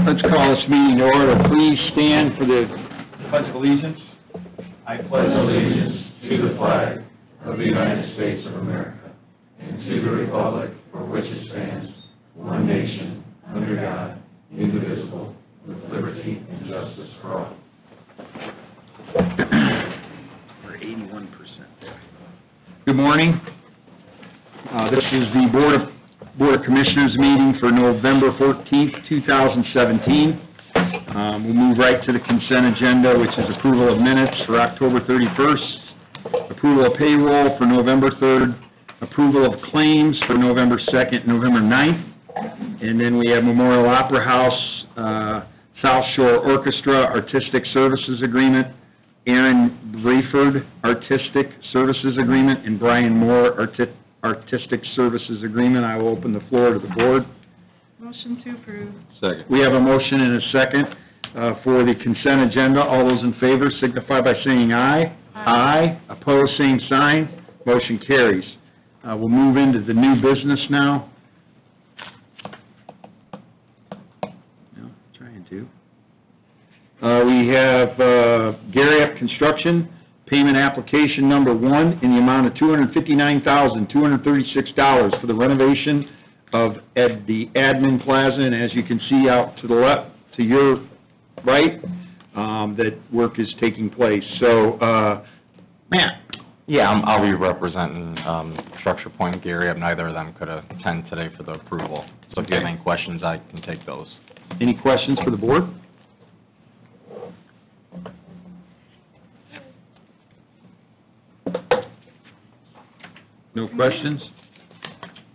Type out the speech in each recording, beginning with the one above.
Let's call this meeting to order. Please stand for the Pledge of Allegiance. I pledge allegiance to the flag of the United States of America and to the republic for which it stands, one nation, under God, indivisible, with liberty and justice for all. We're 81% there. Good morning. This is the Board of Commissioners meeting for November 14th, 2017. We'll move right to the consent agenda, which is approval of minutes for October 31st, approval of payroll for November 3rd, approval of claims for November 2nd, November 9th, and then we have Memorial Opera House, South Shore Orchestra Artistic Services Agreement, Aaron Brayford Artistic Services Agreement, and Brian Moore Artistic Services Agreement. I will open the floor to the board. Motion to approve. Second. We have a motion and a second for the consent agenda. All those in favor signify by saying aye. Aye. Opposed, same sign. Motion carries. We'll move into the new business now. No, trying to. We have Gary Up Construction, payment application number 1 in the amount of $259,236 for the renovation of the admin plaza, and as you can see out to the left, to your right, that work is taking place. So, Matt. Yeah, I'll be representing Structure Point, Gary. Neither of them could attend today for the approval. So if you have any questions, I can take those. Any questions for the board? No questions?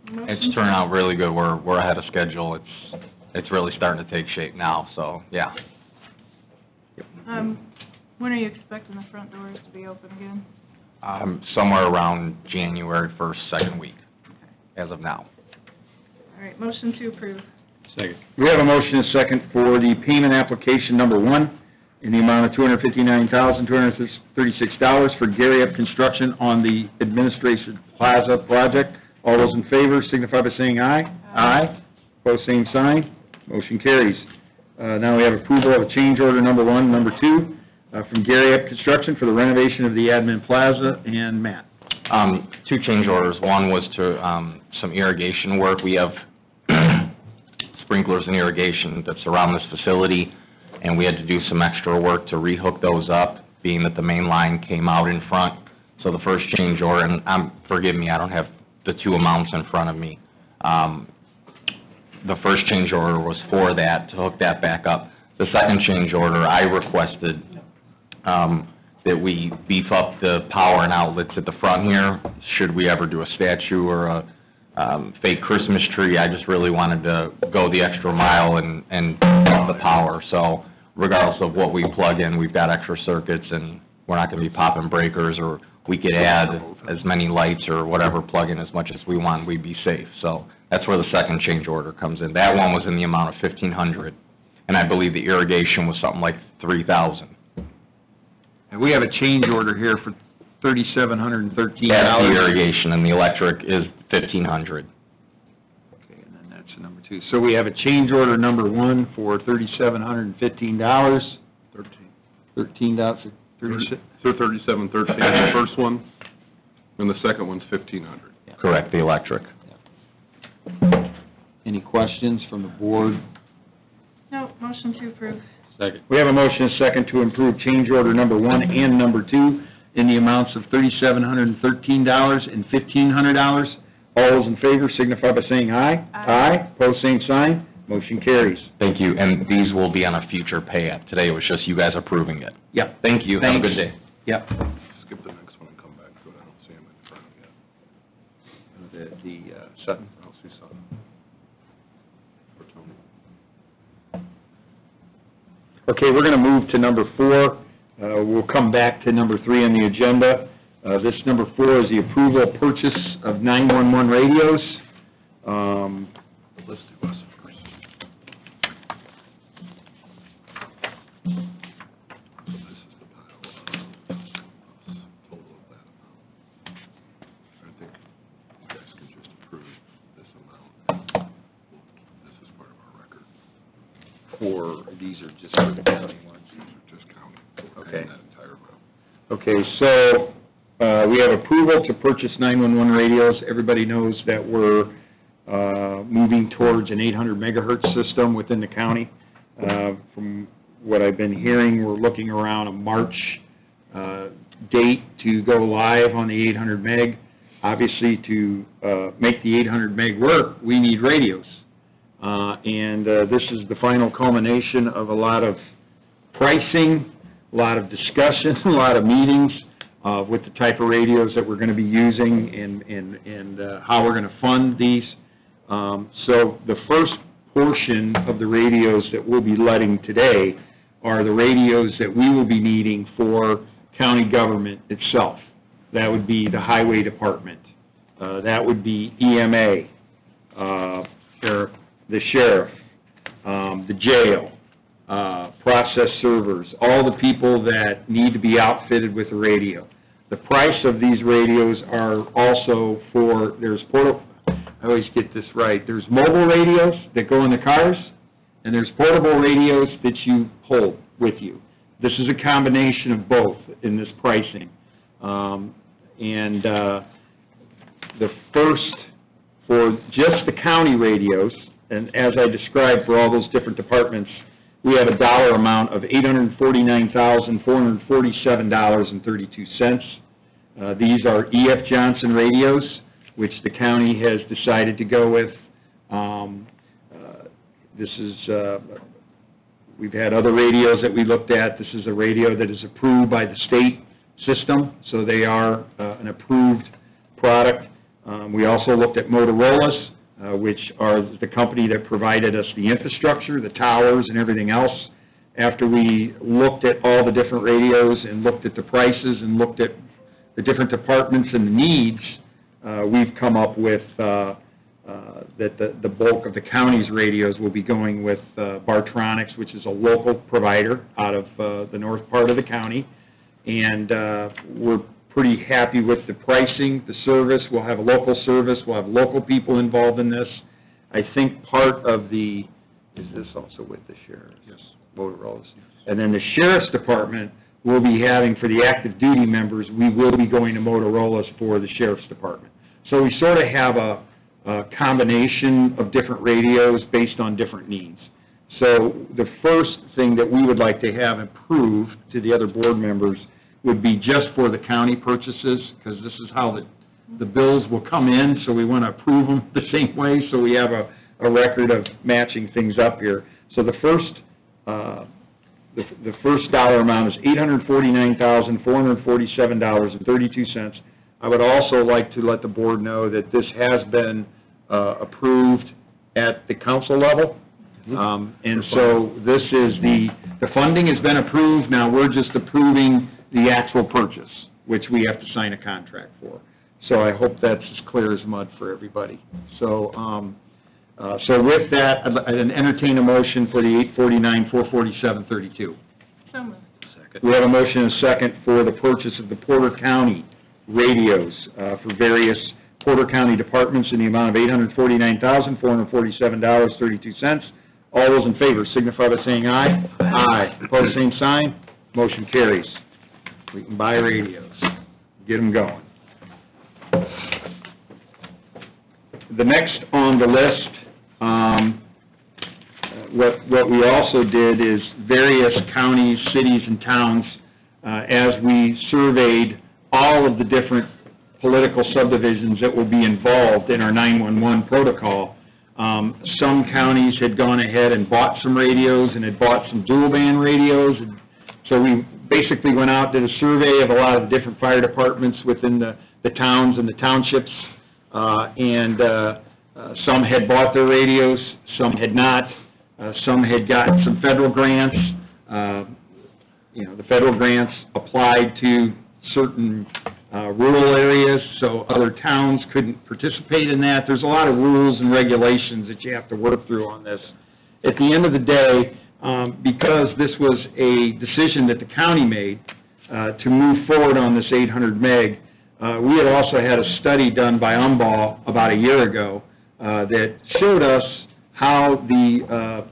It's turning out really good. We're ahead of schedule. It's really starting to take shape now. So yeah. When are you expecting the front doors to be open again? Somewhere around January 1st, second week, as of now. All right, motion to approve. Second. We have a motion and a second for the payment application number 1 in the amount of $259,236 for Gary Up Construction on the Administration Plaza project. All those in favor signify by saying aye. Aye. Opposed, same sign. Motion carries. Now we have approval of a change order number 1, number 2, from Gary Up Construction for the renovation of the admin plaza. And Matt. 2 change orders. One was to some irrigation work. We have sprinklers and irrigation that surround this facility, and we had to do some extra work to rehook those up, being that the main line came out in front. So the first change order, and forgive me, I don't have the 2 amounts in front of me. The first change order was for that, to hook that back up. The second change order, I requested that we beef up the power and outlets at the front here. Should we ever do a statue or a fake Christmas tree, I just really wanted to go the extra mile and up the power. So regardless of what we plug in, we've got extra circuits, and we're not going to be popping breakers, or we could add as many lights or whatever, plug in as much as we want, we'd be safe. So that's where the second change order comes in. That one was in the amount of $1,500, and I believe the irrigation was something like $3,000. And we have a change order here for $3,713. That's the irrigation, and the electric is $1,500. Okay, and then that's number 2. So we have a change order number 1 for $3,715. $13. So $3,713 the first one, and the second one's $1,500. Yeah. Correct, the electric. Yeah. Any questions from the board? No, motion to approve. Second. We have a motion and a second to approve change order number 1 and number 2 in the amounts of $3,713 and $1,500. All those in favor signify by saying aye. Aye. Opposed, same sign. Motion carries. Thank you, and these will be on a future pay app. Today it was just you guys approving it. Yep. Thank you. Thanks. Have a good day. Yep. Skip the next one and come back to it. I don't see them in front of you. Sutton. I don't see Sutton. Or Tony. Okay, we're going to move to number 4. We'll come back to number 3 on the agenda. This number 4 is the approval of purchase of 911 radios. Let's do us first. So this is the pile of total of that amount. I think you guys can just approve this amount. This is part of our record. or these are just for the county ones? These are just county, Okay. that entire amount. Okay, so we have approval to purchase 911 radios. Everybody knows that we're moving towards an 800 megahertz system within the county. From what I've been hearing, we're looking around a March date to go live on the 800 meg. Obviously, to make the 800 meg work, we need radios. And this is the final culmination of a lot of pricing, a lot of discussion, a lot of meetings with the type of radios that we're going to be using and how we're going to fund these. So the first portion of the radios that we'll be letting today are the radios that we will be needing for county government itself. That would be the highway department. That would be EMA, the sheriff, the jail, process servers, all the people that need to be outfitted with a radio. The price of these radios are also for, I always get this right, there's mobile radios that go in the cars, and there's portable radios that you hold with you. This is a combination of both in this pricing. The first, for just the county radios, and as I described for all those different departments, we have a dollar amount of $849,447.32. These are E.F. Johnson radios, which the county has decided to go with. We've had other radios that we looked at. This is a radio that is approved by the state system, so they are an approved product. We also looked at Motorola's, which are the company that provided us the infrastructure, the towers, and everything else. After we looked at all the different radios and looked at the prices and looked at the different departments and the needs, we've come up with that the bulk of the county's radios will be going with Bartronics, which is a local provider out of the north part of the county. And we're pretty happy with the pricing, the service. We'll have a local service. We'll have local people involved in this. I think part of the, is this also with the sheriff? Yes. Motorola's. And then the sheriff's department will be having, for the active duty members, we will be going to Motorola's for the sheriff's department. So we sort of have a combination of different radios based on different needs. So the first thing that we would like to have improved to the other board members would be just for the county purchases, because this is how the bills will come in, so we want to approve them the same way, so we have a record of matching things up here. So the first dollar amount is $849,447.32. I would also like to let the board know that this has been approved at the council level. And so this is the funding has been approved. Now we're just approving the actual purchase, which we have to sign a contract for. So I hope that's as clear as mud for everybody. So with that, I'd entertain a motion for the $849,447.32. So moved. We have a motion and a second for the purchase of the Porter County radios for various Porter County departments in the amount of $849,447.32. All those in favor signify by saying aye. Aye. Opposed, same sign. Motion carries. We can buy radios. Get them going. The next on the list, what we also did is various counties, cities, and towns, as we surveyed all of the different political subdivisions that will be involved in our 911 protocol. Some counties had gone ahead and bought some radios and had bought some dual band radios. And so we basically went out, did a survey of a lot of the different fire departments within the towns and the townships, and some had bought their radios, some had not. Some had gotten some federal grants. The federal grants applied to certain rural areas, so other towns couldn't participate in that. There's a lot of rules and regulations that you have to work through on this. At the end of the day, because this was a decision that the county made to move forward on this 800 meg, we had also had a study done by UMBAW about a year ago that showed us how the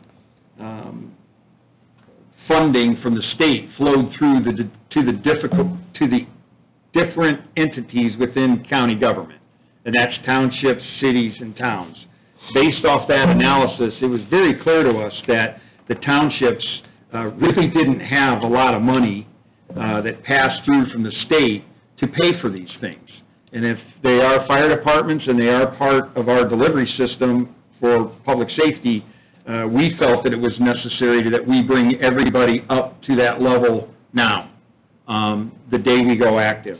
funding from the state flowed through to the different entities within county government, and that's townships, cities, and towns. Based off that analysis, it was very clear to us that the townships really didn't have a lot of money that passed through from the state to pay for these things. And if they are fire departments and they are part of our delivery system for public safety, we felt that it was necessary that we bring everybody up to that level now, the day we go active.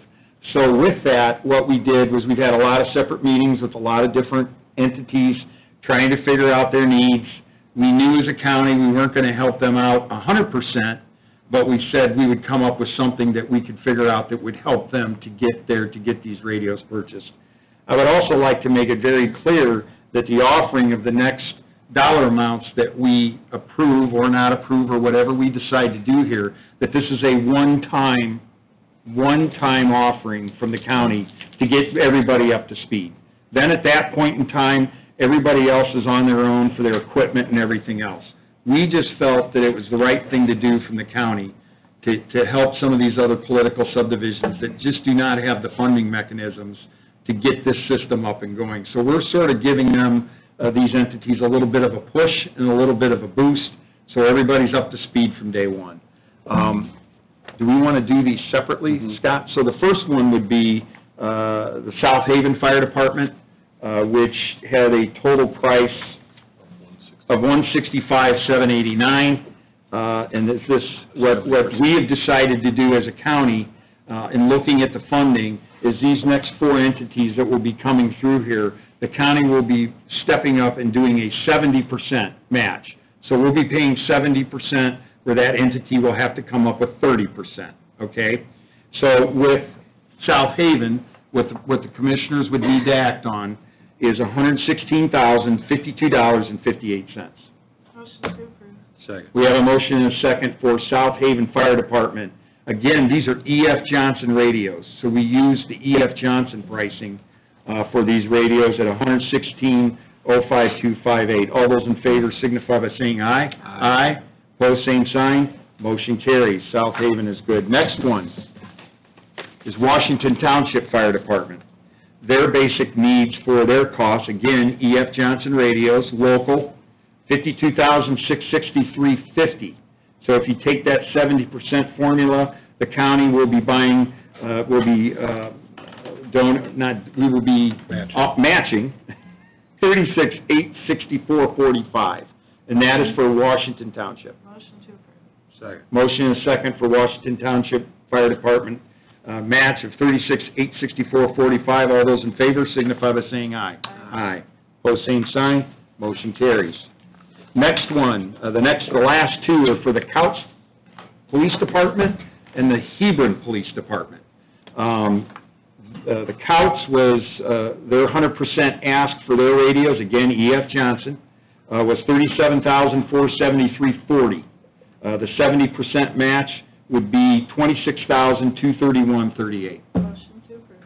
So with that, what we did was we've had a lot of separate meetings with a lot of different entities trying to figure out their needs. We knew as a county we weren't going to help them out 100%, but we said we would come up with something that we could figure out that would help them to get there, to get these radios purchased. I would also like to make it very clear that the offering of the next dollar amounts that we approve or not approve or whatever we decide to do here, that this is a one-time offering from the county to get everybody up to speed. Then at that point in time, everybody else is on their own for their equipment and everything else. We just felt that it was the right thing to do from the county to help some of these other political subdivisions that just do not have the funding mechanisms to get this system up and going. So we're sort of giving them, these entities, a little bit of a push and a little bit of a boost, so everybody's up to speed from day one. Do we want to do these separately, Scott? So the first one would be the South Haven Fire Department, which had a total price of $165,789, and what we have decided to do as a county in looking at the funding is these next four entities that will be coming through here, the county will be stepping up and doing a 70% match. So we'll be paying 70% where that entity will have to come up with 30%, okay? So with South Haven, what the commissioners would need to act on is $116,052.58. Motion to approve. Second. We have a motion and a second for South Haven Fire Department. Again, these are E.F. Johnson radios, so we use the E.F. Johnson pricing for these radios at $116,052.58. All those in favor signify by saying aye. Aye. Pose same sign. Motion carries. South Haven is good. Next one is Washington Township Fire Department. Their basic needs for their costs, again, E.F. Johnson radios, local, $52,663.50. So if you take that 70% formula, the county will be buying, matching $36,864.45, and that is for Washington Township. Motion to approve. Second. Motion and a second for Washington Township Fire Department. Match of $36,864.45. All those in favor signify by saying aye. Aye. Pose same sign. Motion carries. Next one, the last two are for the Couch Police Department and the Hebron Police Department. The Couch was their 100% ask for their radios. Again, E.F. Johnson was $37,473.40. The 70% match would be $26,231.38. Motion to approve.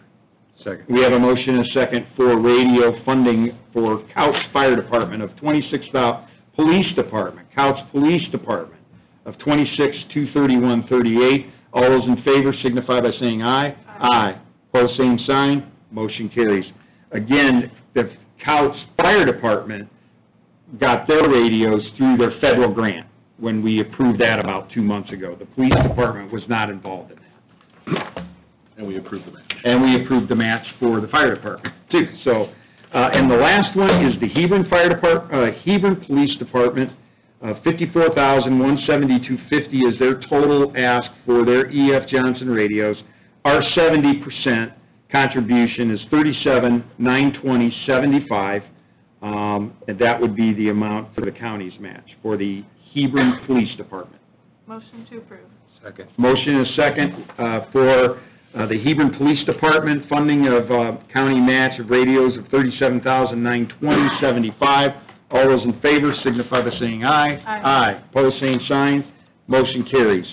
Second. We have a motion and a second for radio funding for Couch Fire Department of $26,000, Police Department, Couch Police Department of $26,231.38. All those in favor signify by saying aye. Aye. Pose same sign. Motion carries. Again, the Couch Fire Department got their radios through their federal grant when we approved that about 2 months ago. The police department was not involved in that. And we approved the match. And we approved the match for the fire department, too. So, and the last one is the Hebron Hebron Police Department. $54,172.50 is their total ask for their E.F. Johnson radios. Our 70% contribution is $37,920.75, and that would be the amount for the county's match for the Hebron Police Department. Motion to approve. Second. Motion is second for the Hebron Police Department, funding of county match of radios of $37,920.75. All those in favor signify by saying aye. Aye. Pose same sign. Motion carries.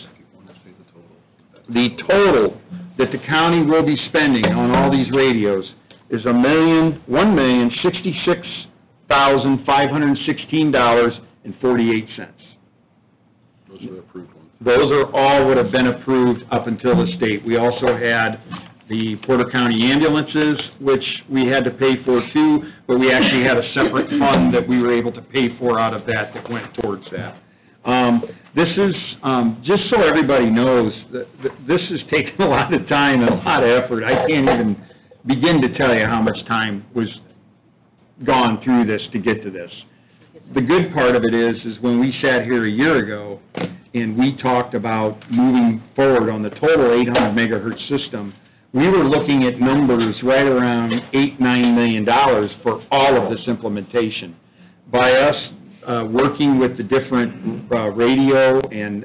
The total that the county will be spending on all these radios is $1,066,516.86. Those are the approved ones. Those are all would have been approved up until this date. We also had the Porter County ambulances, which we had to pay for too, but we actually had a separate fund that we were able to pay for out of that went towards that. This is, just so everybody knows, this has taken a lot of time and a lot of effort. I can't even begin to tell you how much time was gone through this to get to this. The good part of it is when we sat here a year ago and we talked about moving forward on the total 800 megahertz system, we were looking at numbers right around $8-9 million for all of this implementation. By us working with the different radio and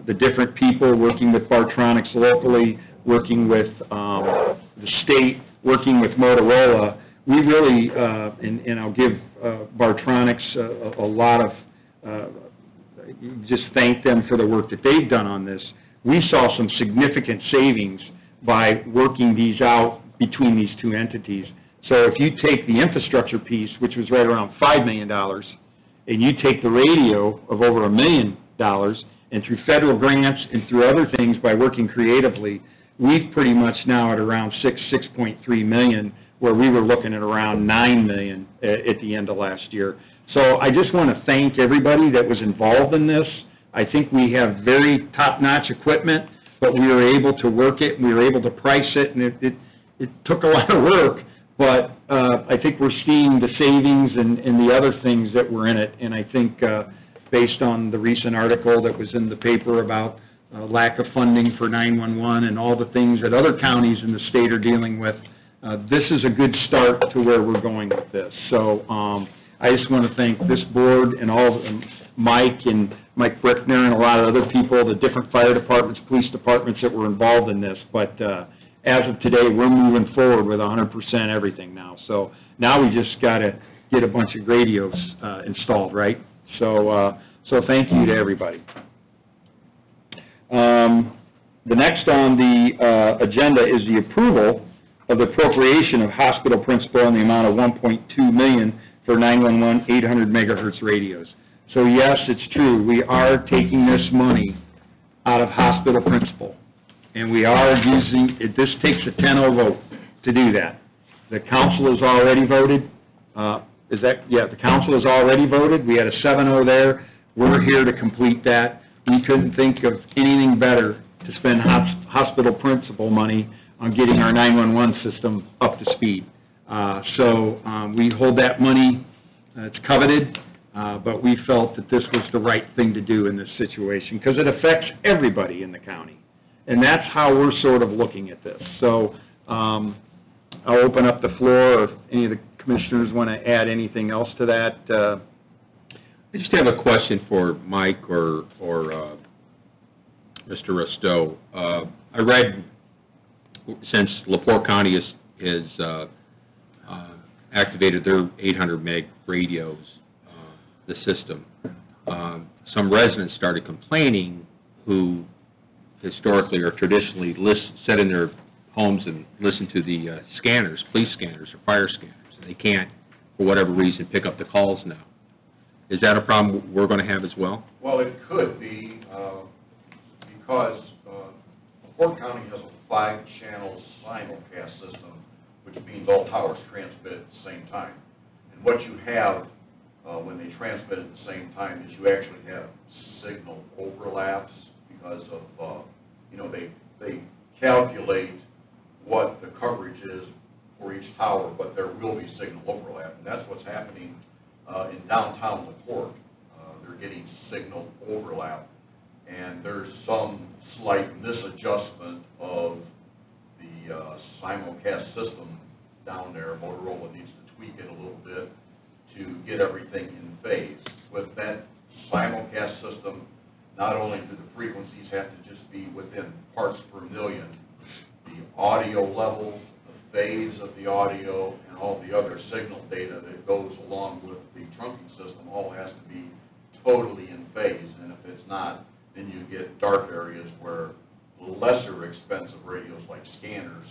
the different people, working with Bartronics locally, working with the state, working with Motorola, we really, and I'll give Bartronics a lot of, just thank them for the work that they've done on this. We saw some significant savings by working these out between these two entities. So if you take the infrastructure piece, which was right around $5 million, and you take the radio of over $1 million, and through federal grants and through other things by working creatively, we've pretty much now at around $6.3 million, where we were looking at around $9 million at the end of last year. So I just want to thank everybody that was involved in this. I think we have very top-notch equipment, but we were able to work it, and we were able to price it, and it took a lot of work, but I think we're seeing the savings and the other things that were in it, and I think based on the recent article that was in the paper about lack of funding for 911 and all the things that other counties in the state are dealing with, this is a good start to where we're going with this. So I just want to thank this board and all Mike Brickner and a lot of other people, the different fire departments, police departments that were involved in this. But as of today, we're moving forward with 100% everything now. So now we just got to get a bunch of radios installed, right? So thank you to everybody. The next on the agenda is the approval of the appropriation of hospital principal in the amount of $1.2 million for 911 800 megahertz radios. So yes, it's true, we are taking this money out of hospital principal, and we are using, this takes a 10-0 vote to do that. The council has already voted. The council has already voted. We had a 7-0 there. We're here to complete that. We couldn't think of anything better to spend hospital principal money on getting our 911 system up to speed. So we hold that money. It's coveted, but we felt that this was the right thing to do in this situation because it affects everybody in the county. And that's how we're sort of looking at this. So I'll open up the floor if any of the commissioners want to add anything else to that. I just have a question for Mike or Mr. Restow. I read since LaPorte County has activated their 800 meg radios, the system, some residents started complaining who historically or traditionally sit in their homes and listen to the scanners, police scanners or fire scanners. They can't, for whatever reason, pick up the calls now. Is that a problem we're going to have as well? Well, it could be because LaPorte County has a 5-channel simulcast system, which means all towers transmit at the same time. And what you have when they transmit at the same time is you actually have signal overlaps because of, they calculate what the coverage is for each tower, but there will be signal overlap. And that's what's happening in downtown LaPorte. They're getting signal overlap. And there's some slight misadjustment of the simulcast system down there. Motorola needs to tweak it a little bit to get everything in phase. With that simulcast system, not only do the frequencies have to just be within parts per million, the audio level, the phase of the audio, and all the other signal data that goes along with the trunking system all has to be totally in phase. And if it's not, then you get dark areas where lesser expensive radios like scanners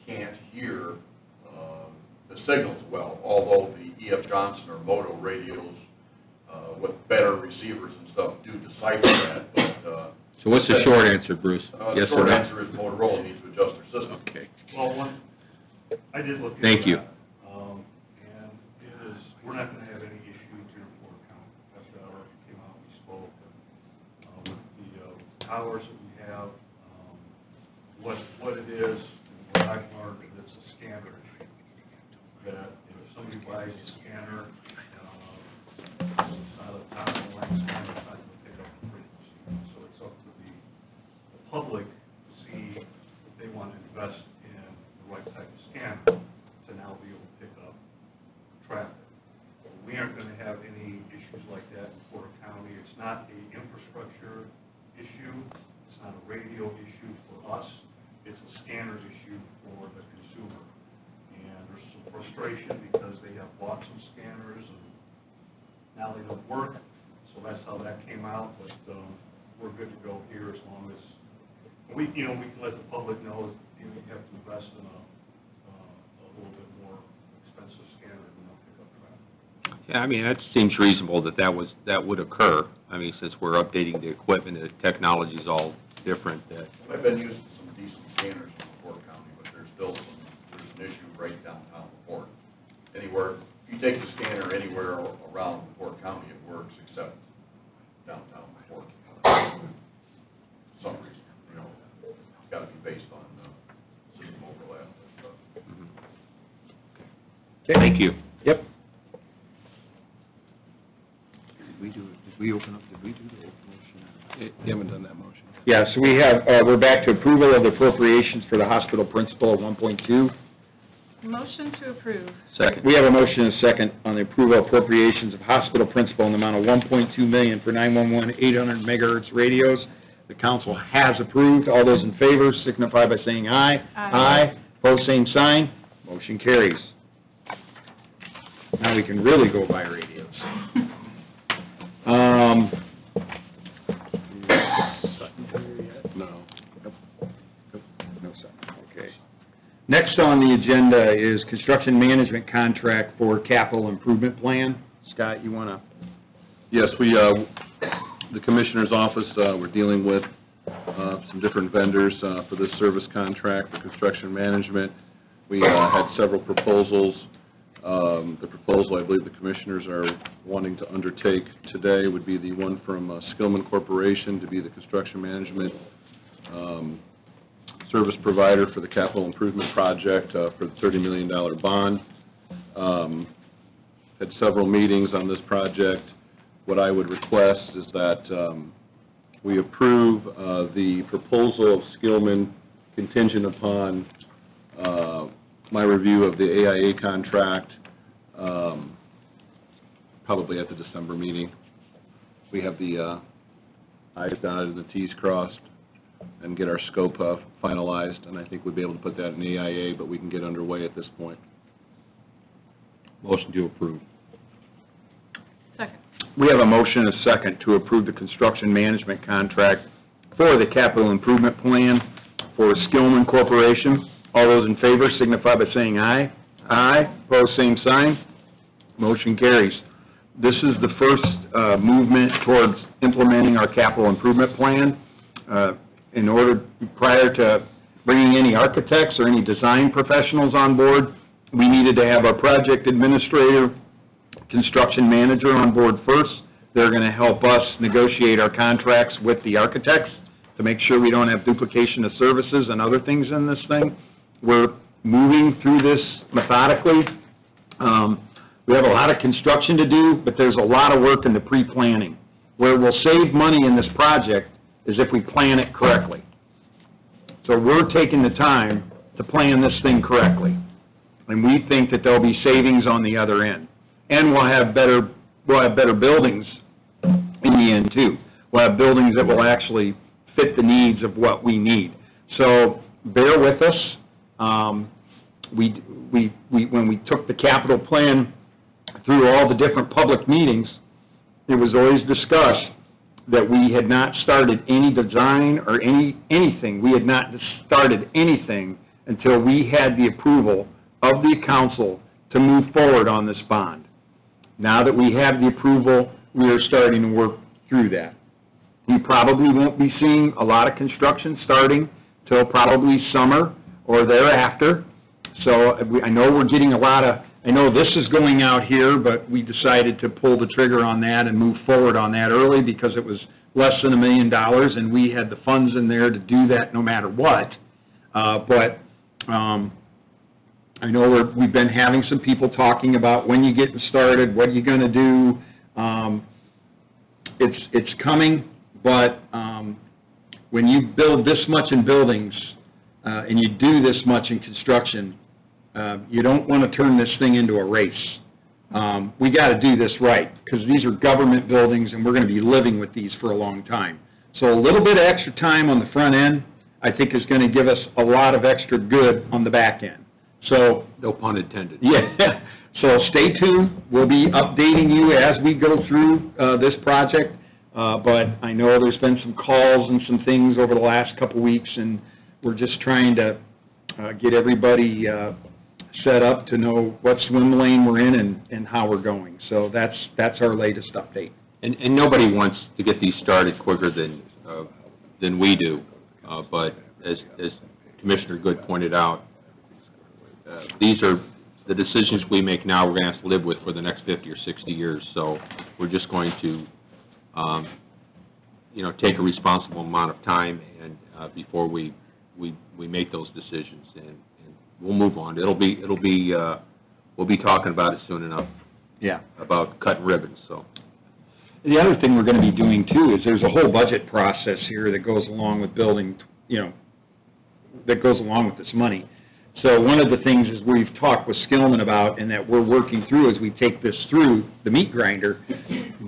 can't hear the signals well, although the E.F. Johnson or Moto radios with better receivers and stuff, do decipher that, but, So what's the short answer, Bruce? the Yes or short no? answer is Motorola needs to adjust their system. Okay. Well, I did look into that. Thank you. And it is, we're not gonna have any issues here in Porter County. After that already came out, we spoke, with the towers that we have, what it is, what I've learned, is it's a scanner issue. That if somebody buys a scanner, it's not a top-of-the-line scanner, it's not gonna pick up the frequency. So it's up to the public to see if they want to invest in the right type of scanner to now be able to pick up traffic. We aren't going to have any issues like that in Porter County. It's not an infrastructure issue. It's not a radio issue for us. It's a scanners issue for the consumer. And there's some frustration because they have bought some scanners and now they don't work. So that's how that came out. But we're good to go here as long as we can let the public know that you have to invest in a little bit more expensive scanner than they'll pick up traffic. Yeah, I mean, that seems reasonable that would occur. I mean, since we're updating the equipment, the technology's all different, that, I've been using some decent scanners in Porter County, but there's an issue right downtown Port. Anywhere, if you take the scanner anywhere around Port County, it works except downtown Port. For some reason, it's got to be based on system overlap and stuff. thank you. Yep. Did we do the open motion? You haven't done that motion. Yeah, so we're back to approval of the appropriations for the hospital principal of 1.2. Motion to approve. Second. We have a motion and a second on the approval of appropriations of hospital principal in the amount of $1.2 million for 911 800 megahertz radios. The council has approved. All those in favor signify by saying aye. Aye. Pose same sign. Motion carries. Now we can really go buy radios. No. No second, okay. Next on the agenda is construction management contract for capital improvement plan. Scott, you want to? Yes, the Commissioner's Office, we're dealing with some different vendors for this service contract for construction management. We had several proposals. The proposal I believe the Commissioners are wanting to undertake today would be the one from Skillman Corporation to be the construction management service provider for the capital improvement project for the $30 million bond. Had several meetings on this project. What I would request is that we approve the proposal of Skillman contingent upon my review of the AIA contract, probably at the December meeting. We have the I's dotted and the T's crossed and get our scope finalized, and I think we'd be able to put that in the AIA, but we can get underway at this point. Motion to approve. Second. We have a motion and a second to approve the construction management contract for the capital improvement plan for Skillman Corporation. All those in favor signify by saying aye. Aye. Pose same sign. Motion carries. This is the first movement towards implementing our capital improvement plan. Prior to bringing any architects or any design professionals on board, we needed to have our project administrator, construction manager on board first. They're going to help us negotiate our contracts with the architects to make sure we don't have duplication of services and other things in this thing. We're moving through this methodically. We have a lot of construction to do, but there's a lot of work in the pre-planning. Where we'll save money in this project is if we plan it correctly. So we're taking the time to plan this thing correctly. And we think that there'll be savings on the other end. And we'll have better buildings in the end, too. We'll have buildings that will actually fit the needs of what we need. So bear with us. When we took the capital plan through all the different public meetings, it was always discussed that we had not started any design or anything. We had not started anything until we had the approval of the council to move forward on this bond. Now that we have the approval we are starting to work through that. We probably won't be seeing a lot of construction starting till probably summer or thereafter. So I know we're getting I know this is going out here, but we decided to pull the trigger on that and move forward on that early because it was less than $1 million, and we had the funds in there to do that no matter what. But I know we've been having some people talking about when you getting started, what are you going to do. It's coming, but when you build this much in buildings and you do this much in construction, you don't want to turn this thing into a race. We got to do this right, because these are government buildings, and we're going to be living with these for a long time. So a little bit of extra time on the front end, I think, is going to give us a lot of extra good on the back end. So, No pun intended. yeah, so stay tuned. We'll be updating you as we go through this project, but I know there's been some calls and some things over the last couple weeks, and we're just trying to get everybody set up to know what swim lane we're in and how we're going. So that's our latest update. And nobody wants to get these started quicker than we do, but as Commissioner Good pointed out, these are the decisions we make now we're going to have to live with for the next 50 or 60 years. So we're just going to, take a responsible amount of time and before we make those decisions, and we'll move on. We'll be talking about it soon enough. Yeah. About cutting ribbons. So the other thing we're going to be doing too is there's a whole budget process here that goes along with building, that goes along with this money. So one of the things is we've talked with Skillman about, and that we're working through as we take this through the meat grinder,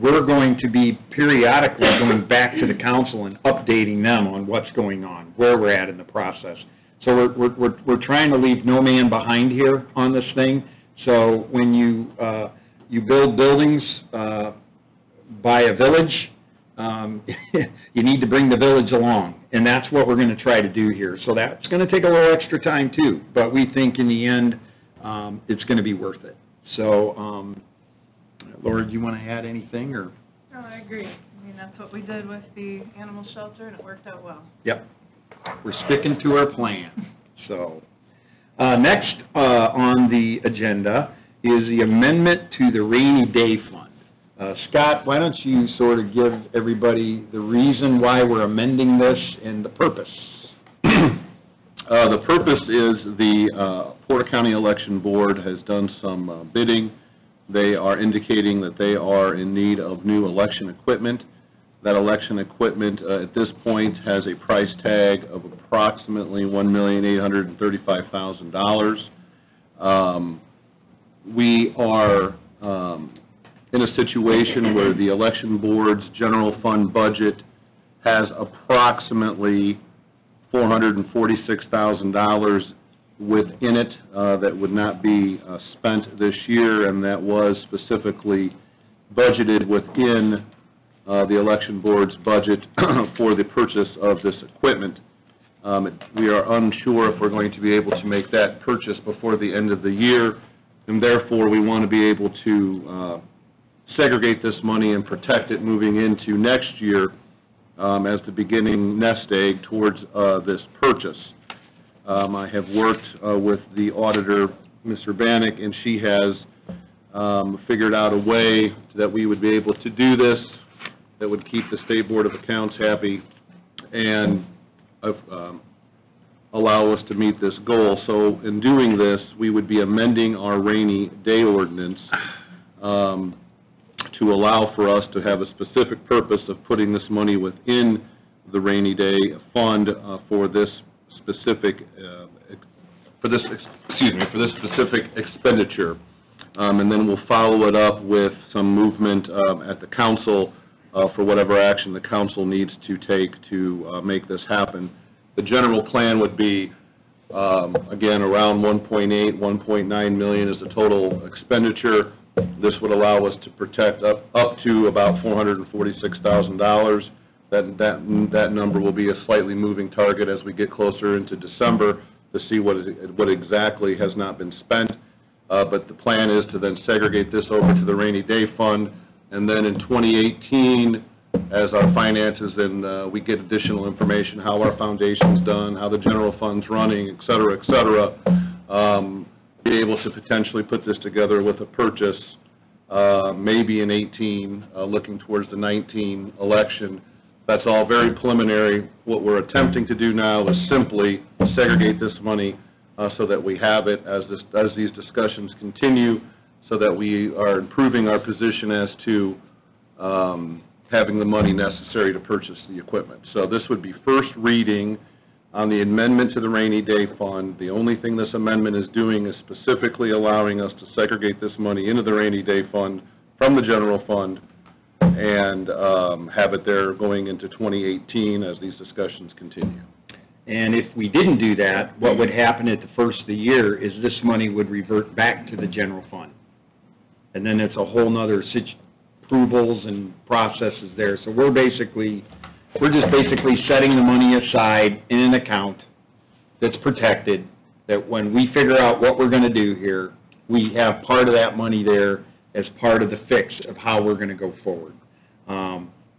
we're going to be periodically going back to the council and updating them on what's going on, where we're at in the process. So we're trying to leave no man behind here on this thing. So when you build buildings by a village, you need to bring the village along, and that's what we're going to try to do here. So that's going to take a little extra time too, but we think in the end it's going to be worth it. So, Laura, do you want to add anything, or? No, I agree. I mean, that's what we did with the animal shelter, and it worked out well. Yep. We're sticking to our plan. So, next on the agenda is the amendment to the rainy day fund. Scott, why don't you sort of give everybody the reason why we're amending this and the purpose? The purpose is the Porter County Election Board has done some bidding. They are indicating that they are in need of new election equipment. That election equipment at this point has a price tag of approximately $1,835,000. We are in a situation where the election board's general fund budget has approximately $446,000 within it that would not be spent this year, and that was specifically budgeted within the election board's budget for the purchase of this equipment. We are unsure if we're going to be able to make that purchase before the end of the year, and therefore we want to be able to segregate this money and protect it moving into next year as the beginning nest egg towards this purchase. I have worked with the auditor, Mr. Bannock, and she has figured out a way that we would be able to do this that would keep the State Board of Accounts happy and allow us to meet this goal. So in doing this, we would be amending our rainy day ordinance to allow for us to have a specific purpose of putting this money within the rainy day fund for this specific specific expenditure, and then we'll follow it up with some movement at the council for whatever action the council needs to take to make this happen. The general plan would be, again, around $1.8, $1.9 million is the total expenditure. This would allow us to protect up to about $446,000. That number will be a slightly moving target as we get closer into December to see what exactly has not been spent. But the plan is to then segregate this over to the rainy day fund And then in 2018, as our finances and we get additional information, how our foundation's done, how the general fund's running, et cetera, be able to potentially put this together with a purchase, maybe in 18, looking towards the 19 election. That's all very preliminary. What we're attempting to do now is simply segregate this money so that we have it as these discussions continue, so that we are improving our position as to having the money necessary to purchase the equipment. So this would be first reading on the amendment to the rainy day fund. The only thing this amendment is doing is specifically allowing us to segregate this money into the rainy day fund from the general fund and have it there going into 2018 as these discussions continue. And if we didn't do that, what would happen at the first of the year is this money would revert back to the general fund. And then it's a whole nother approvals and processes there. So we're just basically setting the money aside in an account that's protected, that when we figure out what we're going to do here, we have part of that money there as part of the fix of how we're going to go forward.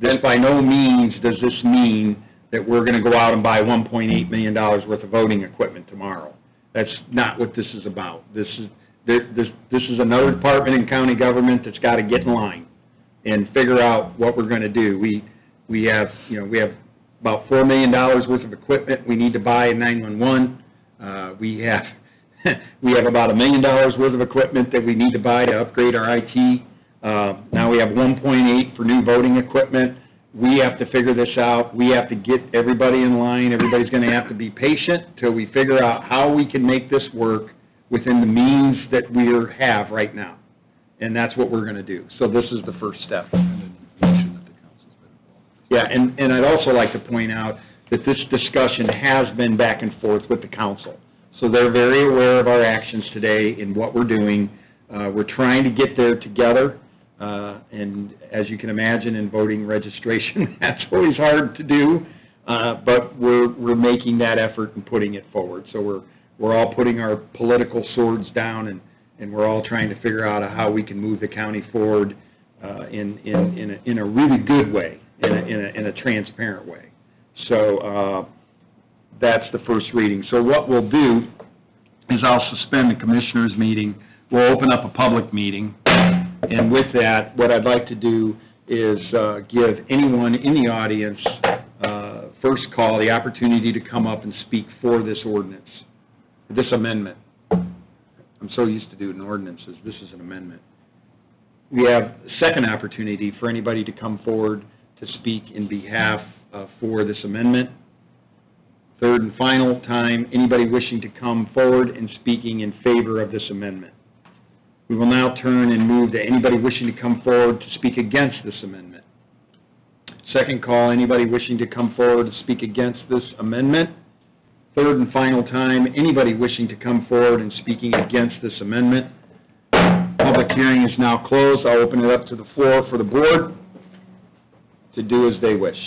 This by no means does this mean that we're going to go out and buy $1.8 million worth of voting equipment tomorrow. That's not what this is about. This is another department in county government that's got to get in line and figure out what we're going to do. We have about $4 million worth of equipment we need to buy in 911. We have about $1 million worth of equipment that we need to buy to upgrade our IT. Now we have 1.8 for new voting equipment. We have to figure this out. We have to get everybody in line. Everybody's going to have to be patient till we figure out how we can make this work within the means that we have right now. And that's what we're going to do. So this is the first step. Yeah, and I'd also like to point out that this discussion has been back and forth with the council. So they're very aware of our actions today and what we're doing. We're trying to get there together. And as you can imagine, in voting registration, that's always hard to do. But we're making that effort and putting it forward. So we're all putting our political swords down, and we're all trying to figure out how we can move the county forward in a really good way, in a transparent way. So that's the first reading. So what we'll do is I'll suspend the commissioners' meeting. We'll open up a public meeting. And with that, what I'd like to do is give anyone in the audience first call the opportunity to come up and speak for this ordinance, this amendment. I'm so used to doing ordinances. This is an amendment. We have a second opportunity for anybody to come forward to speak in behalf for this amendment. Third and final time, anybody wishing to come forward and speaking in favor of this amendment. We will now turn and move to anybody wishing to come forward to speak against this amendment. Second call, anybody wishing to come forward to speak against this amendment. Third and final time, anybody wishing to come forward and speaking against this amendment. Public hearing is now closed. I'll open it up to the floor for the board to do as they wish.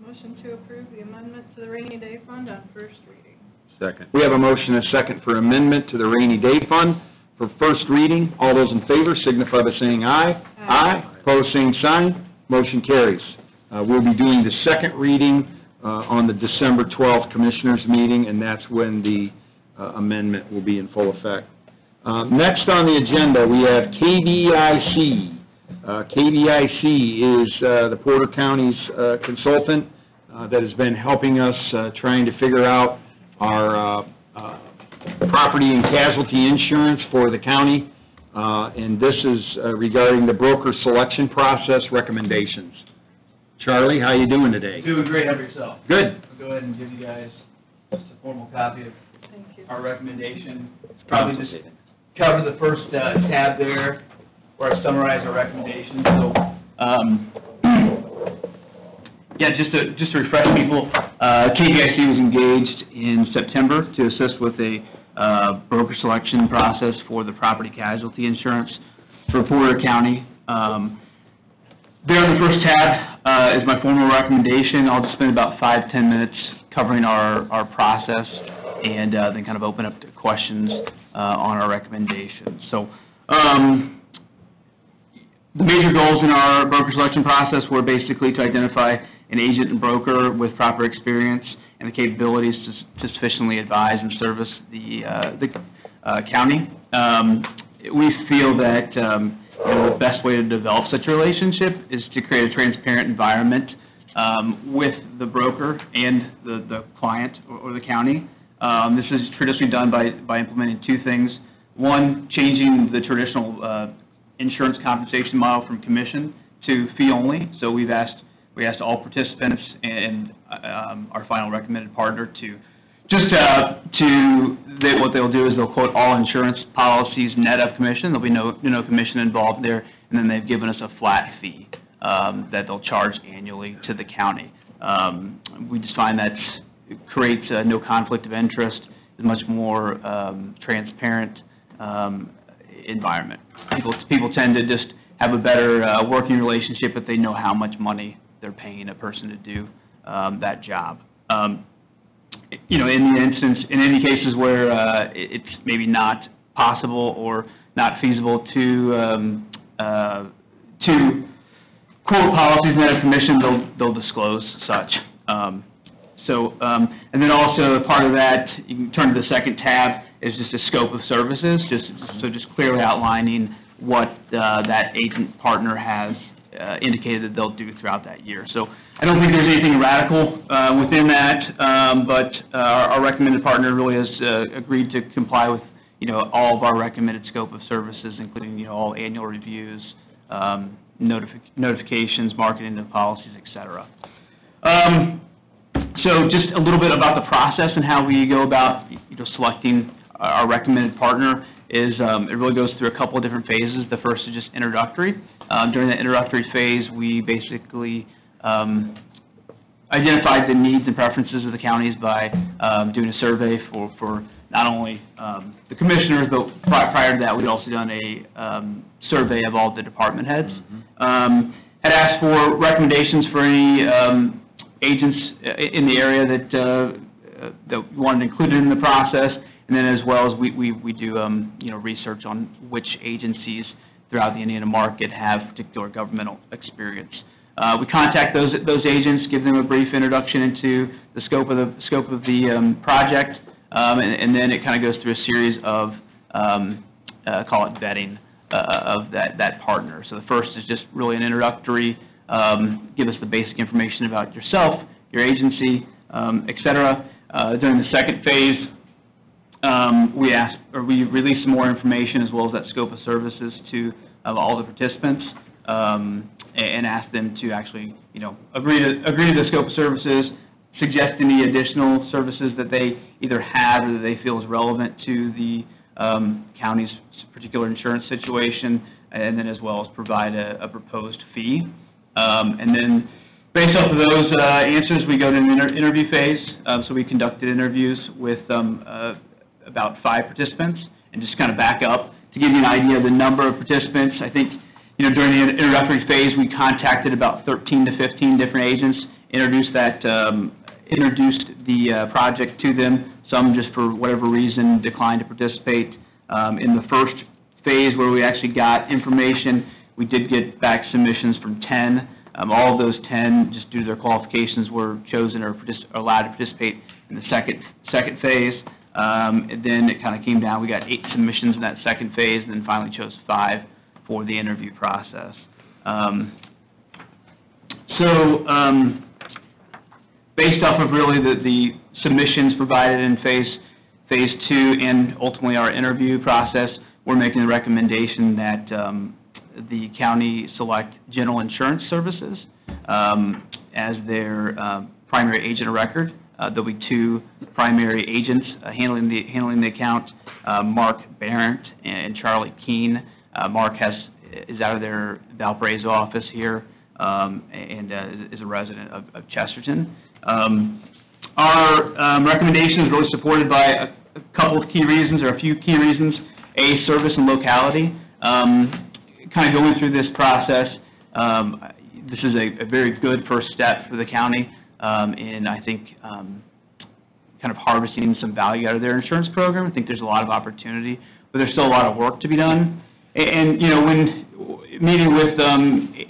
Motion to approve the amendment to the rainy day fund on first reading. Second. We have a motion and a second for amendment to the rainy day fund for first reading. All those in favor signify by saying aye. Aye. Opposed, same sign. Motion carries. We'll be doing the second reading on the December 12th Commissioners' meeting, and that's when the amendment will be in full effect. Next on the agenda, we have KBIC. KBIC is the Porter County's consultant that has been helping us trying to figure out our property and casualty insurance for the county, and this is regarding the broker selection process recommendations. Charlie, how you doing today? Doing great. How about yourself? Good. I'll go ahead and give you guys just a formal copy of Thank you. our recommendation. Probably just cover the first tab there where I summarize our recommendations. So, yeah, just to refresh people, KBIC was engaged in September to assist with a broker selection process for the property casualty insurance for Porter County. There in the first tab is my formal recommendation. I'll just spend about 5-10 minutes covering our process and then kind of open up to questions on our recommendations. So The major goals in our broker selection process were basically to identify an agent and broker with proper experience and the capabilities to sufficiently advise and service the county. We feel that the best way to develop such a relationship is to create a transparent environment with the broker and the client or the county. This is traditionally done by implementing two things. One, changing the traditional insurance compensation model from commission to fee only. So we asked all participants and our final recommended partner to what they'll do is they'll quote all insurance policies net of commission. There'll be no commission involved there, and then they've given us a flat fee that they'll charge annually to the county. We just find that it creates no conflict of interest, a much more transparent environment. People tend to just have a better working relationship if they know how much money they're paying a person to do that job. In any cases where it's maybe not possible or not feasible to quote policies net of commission, they'll disclose such. And then also part of that, you can turn to the second tab, is just a scope of services, just clearly outlining what that agent partner has indicated that they'll do throughout that year. So I don't think there's anything radical within that, but our recommended partner really has agreed to comply with all of our recommended scope of services, including all annual reviews, notifications, marketing of policies, et cetera. So just a little bit about the process and how we go about selecting our recommended partner is it really goes through a couple of different phases. The first is just introductory. During the introductory phase, we basically identified the needs and preferences of the counties by doing a survey for not only the commissioners, but prior to that, we'd also done a survey of all the department heads. Had asked for recommendations for any agents in the area that wanted included in the process, and then as well as we do research on which agencies throughout the Indiana market have particular governmental experience. We contact those agents, give them a brief introduction into the scope of the project, and then it kind of goes through a series of call it vetting of that partner. So the first is just really an introductory, give us the basic information about yourself, your agency, et cetera. During the second phase, we release some more information as well as that scope of services to all the participants, and ask them to actually, agree to the scope of services, suggest any additional services that they either have or that they feel is relevant to the county's particular insurance situation, and then as well as provide a proposed fee. And then based off of those answers, we go to an interview phase. So we conducted interviews with about 5 participants, and just kind of back up to give you an idea of the number of participants. I think during the introductory phase, we contacted about 13 to 15 different agents, introduced the project to them. Some just for whatever reason declined to participate. In the first phase where we actually got information, we did get back submissions from 10. All of those 10, just due to their qualifications, were chosen or allowed to participate in the second phase. And then it kind of came down. We got 8 submissions in that second phase, and then finally chose 5 for the interview process. Based off of really the submissions provided in phase 2 and ultimately our interview process, we're making the recommendation that the county select General Insurance Services as their primary agent of record. There'll be 2 primary agents handling the account, Mark Barrett and Charlie Keene. Mark is out of their Valparaiso office here and is a resident of Chesterton. Our recommendation is really supported by a couple of key reasons, or a few key reasons. A, service and locality. Kind of going through this process, this is a very good first step for the county in, I think, kind of harvesting some value out of their insurance program. I think there's a lot of opportunity, but there's still a lot of work to be done. And meeting with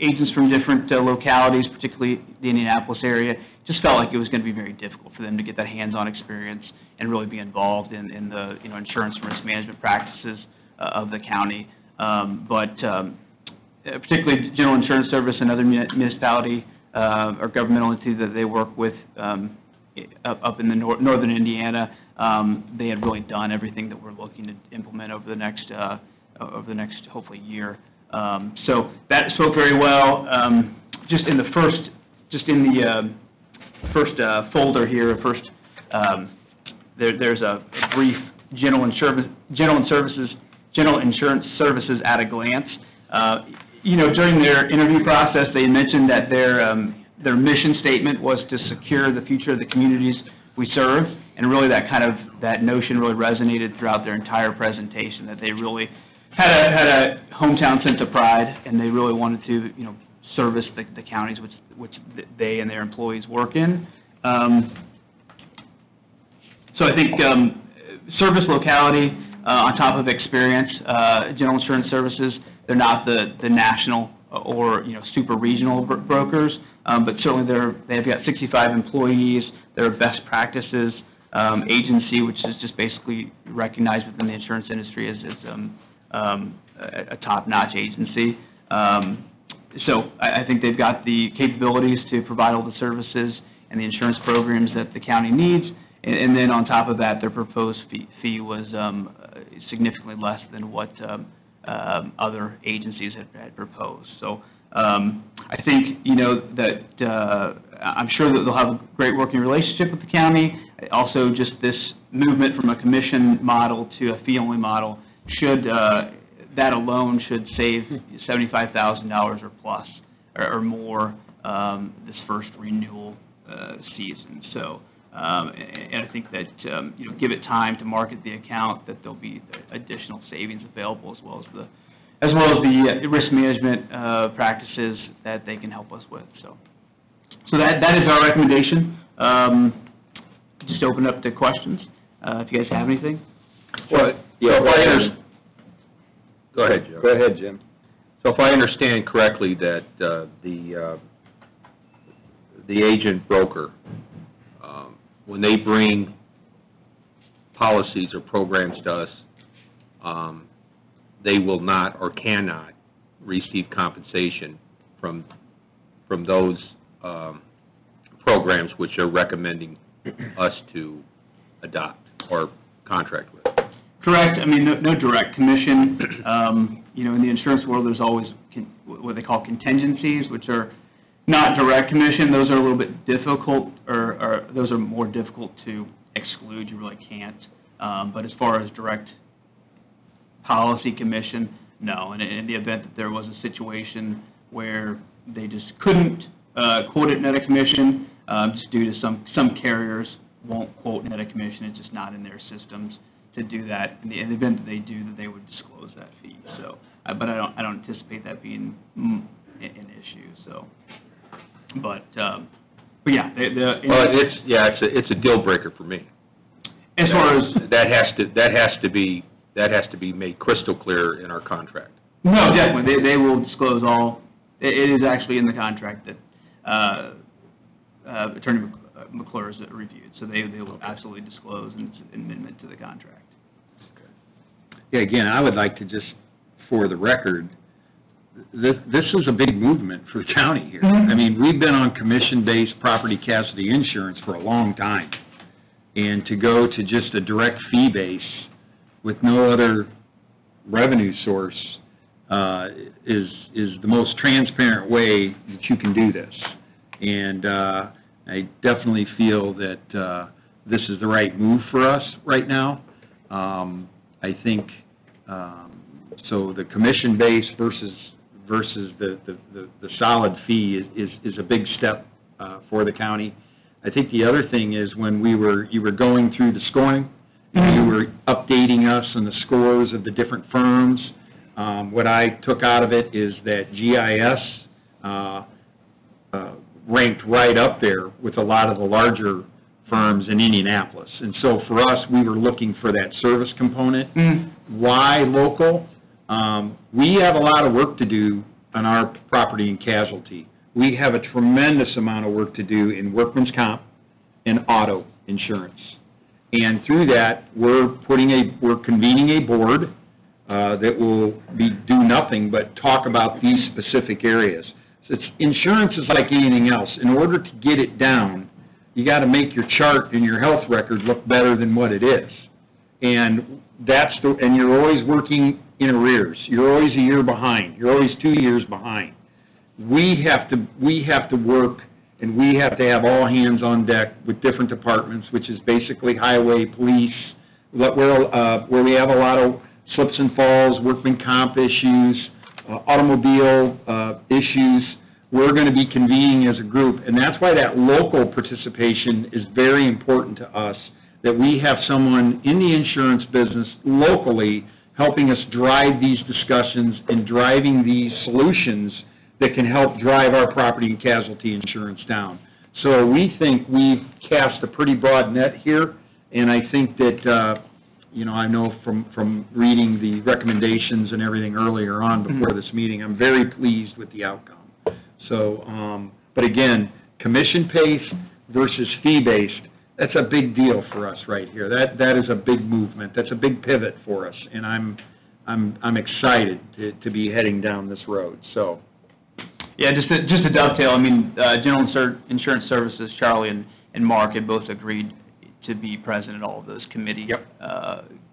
agents from different localities, particularly the Indianapolis area, just felt like it was going to be very difficult for them to get that hands-on experience and really be involved in the insurance and risk management practices of the county. But particularly General Insurance Service and other municipality or governmental entities that they work with up in the northern Indiana, they had really done everything that we're looking to implement over the next hopefully year. So that spoke very well. Just in the first folder here, there's a brief General Insurance Services at a glance. During their interview process, they mentioned that their mission statement was to secure the future of the communities we serve, and really that notion really resonated throughout their entire presentation, that they really had a hometown sense of pride, and they really wanted to service the counties which they and their employees work in. So I think service locality on top of experience, General Insurance Services, they're not the national or super regional brokers, but certainly they've got 65 employees. They're a best practices agency, which is just basically recognized within the insurance industry as a top-notch agency. So I think they've got the capabilities to provide all the services and the insurance programs that the county needs, and then on top of that, their proposed fee was significantly less than what other agencies had proposed. So I think that I'm sure that they'll have a great working relationship with the county. Also, just this movement from a commission model to a fee-only model that alone should save $75,000 or plus or more this first renewal season. So, and I think that give it time to market the account, that there'll be additional savings available, as well as the risk management practices that they can help us with. So that is our recommendation. Just open up to questions if you guys have anything. Well, Go ahead, Joe. Go ahead, Jim. So if I understand correctly, that the agent broker, when they bring policies or programs to us, they will not or cannot receive compensation from those programs which are recommending us to adopt or contract with. Correct. I mean, no direct commission. In the insurance world, there's always what they call contingencies, which are not direct commission. Those are a little bit difficult, or those are more difficult to exclude. You really can't. But as far as direct policy commission, no. And in the event that there was a situation where they just couldn't quote it net a commission, just due to some carriers won't quote net a commission, it's just not in their systems to do that. In the event that they do, that they would disclose that fee. So, but I don't anticipate that being an issue. So, but yeah, it's a deal breaker for me. As far as that has to be made crystal clear in our contract. No, definitely they will disclose all. It is actually in the contract that Attorney McClure has reviewed, so they will absolutely disclose an amendment to the contract. Yeah, again, I would like to just, for the record, this is a big movement for the county here. Mm-hmm. I mean, we've been on commission-based property casualty insurance for a long time, and to go to just a direct fee base with no other revenue source is the most transparent way that you can do this. And I definitely feel that this is the right move for us right now. I think so. The commission base versus the solid fee is a big step for the county. I think the other thing is when you were going through the scoring, and you were updating us on the scores of the different firms. What I took out of it is that GIS ranked right up there with a lot of the larger firms in Indianapolis. And so for us, we were looking for that service component. Why local? We have a lot of work to do on our property and casualty. We have a tremendous amount of work to do in workman's comp and auto insurance. And through that, we're convening a board that will do nothing but talk about these specific areas. So insurance is like anything else. In order to get it down, you got to make your chart and your health record look better than what it is. And and you're always working in arrears. You're always a year behind. You're always 2 years behind. We have to work, and we have to have all hands on deck with different departments, which is basically highway, police, where we have a lot of slips and falls, workman comp issues, automobile issues. We're going to be convening as a group, and that's why that local participation is very important to us, that we have someone in the insurance business locally helping us drive these discussions and driving these solutions that can help drive our property and casualty insurance down. So we think we've cast a pretty broad net here, and I think that, I know from reading the recommendations and everything earlier on before this meeting, I'm very pleased with the outcome. So, but again, commission-based versus fee-based, that's a big deal for us right here. That is a big movement. That's a big pivot for us, and I'm excited to be heading down this road. So, yeah, just to dovetail. General Insurance Services, Charlie and Mark had both agreed to be present at all of those committee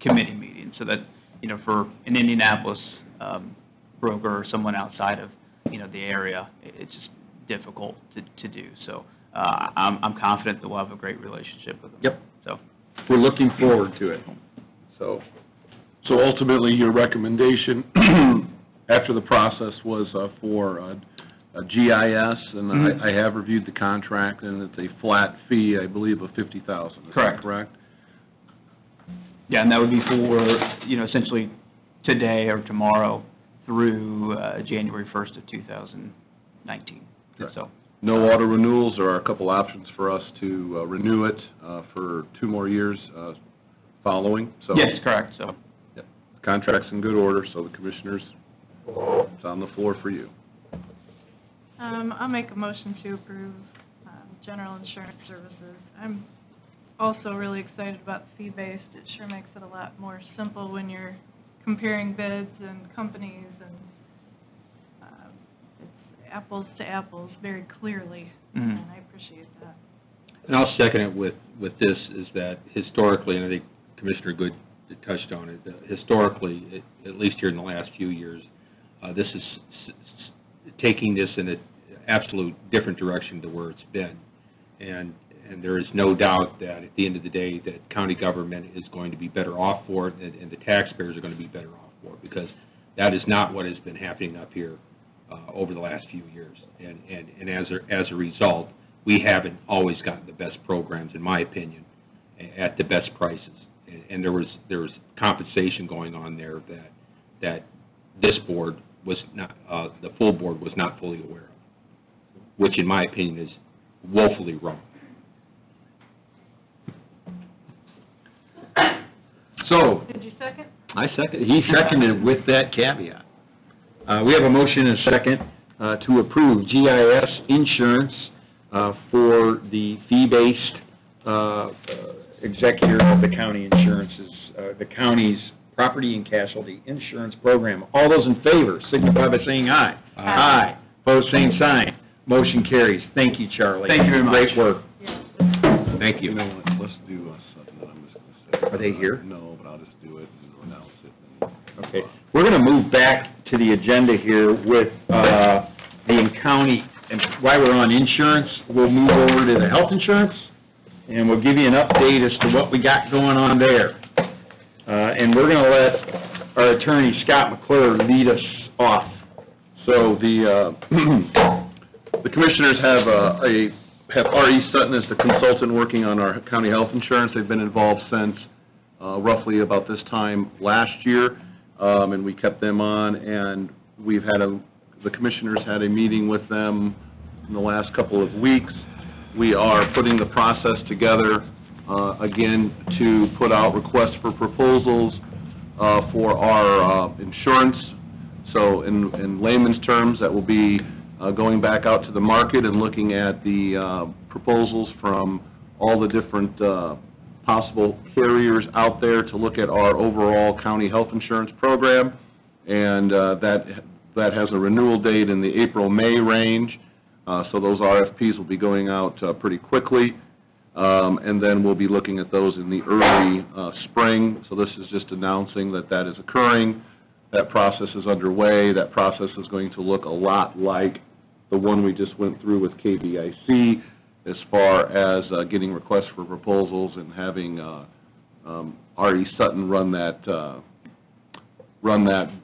meetings, so that for an Indianapolis broker or someone outside of the area, it's just difficult to do. So. I'm confident that we'll have a great relationship with them. Yep. So we're looking forward to it. So ultimately, your recommendation after the process was for a GIS, and I have reviewed the contract, and it's a flat fee, I believe, of $50,000. Is that correct? Yeah, and that would be for essentially today or tomorrow through January 1st of 2019. Correct. So. No auto renewals. There are a couple options for us to renew it for 2 more years following. So yes, correct. So the contract's in good order, so the commissioners, it's on the floor for you. I'll make a motion to approve General Insurance Services. I'm also really excited about fee-based. It sure makes it a lot more simple when you're comparing bids and companies, and apples to apples very clearly, and I appreciate that. And I'll second it with this, is that historically, and I think Commissioner Good touched on it, historically, at least here in the last few years, this is taking this in an absolute different direction to where it's been. And there is no doubt that at the end of the day that county government is going to be better off for it, and the taxpayers are going to be better off for it, because that is not what has been happening up here over the last few years. And as a result, we haven't always gotten the best programs, in my opinion, at the best prices. And there was compensation going on there that this board was not, the full board was not fully aware of, which in my opinion is woefully wrong. So, Did you second? he seconded with that caveat. We have a motion and a second to approve GIS insurance for the fee-based executor of the county insurances, the county's property and casualty insurance program. All those in favor signify by saying aye. Aye. Opposed, same sign. Motion carries. Thank you, Charlie. Thank you very much. Great work. Yes. Thank you. You know what, let's do something that I'm just going to say. Are they here? No, but I'll just do it and announce it. Okay. We're going to move back to the agenda here with the county, and while we're on insurance, we'll move over to the health insurance, and we'll give you an update as to what we got going on there. And we're going to let our attorney, Scott McClure, lead us off. So the commissioners have R.E. Sutton as the consultant working on our county health insurance. They've been involved since roughly about this time last year, and we kept them on, and we've had the commissioners had a meeting with them in the last couple of weeks. We are putting the process together again to put out requests for proposals for our insurance. So in layman's terms, that will be going back out to the market and looking at the proposals from all the different possible carriers out there to look at our overall county health insurance program. And that has a renewal date in the April-May range. So those RFPs will be going out pretty quickly. And then we'll be looking at those in the early spring. So this is just announcing that that is occurring. That process is underway. That process is going to look a lot like the one we just went through with KBIC as far as getting requests for proposals and having R.E. Sutton run that RFP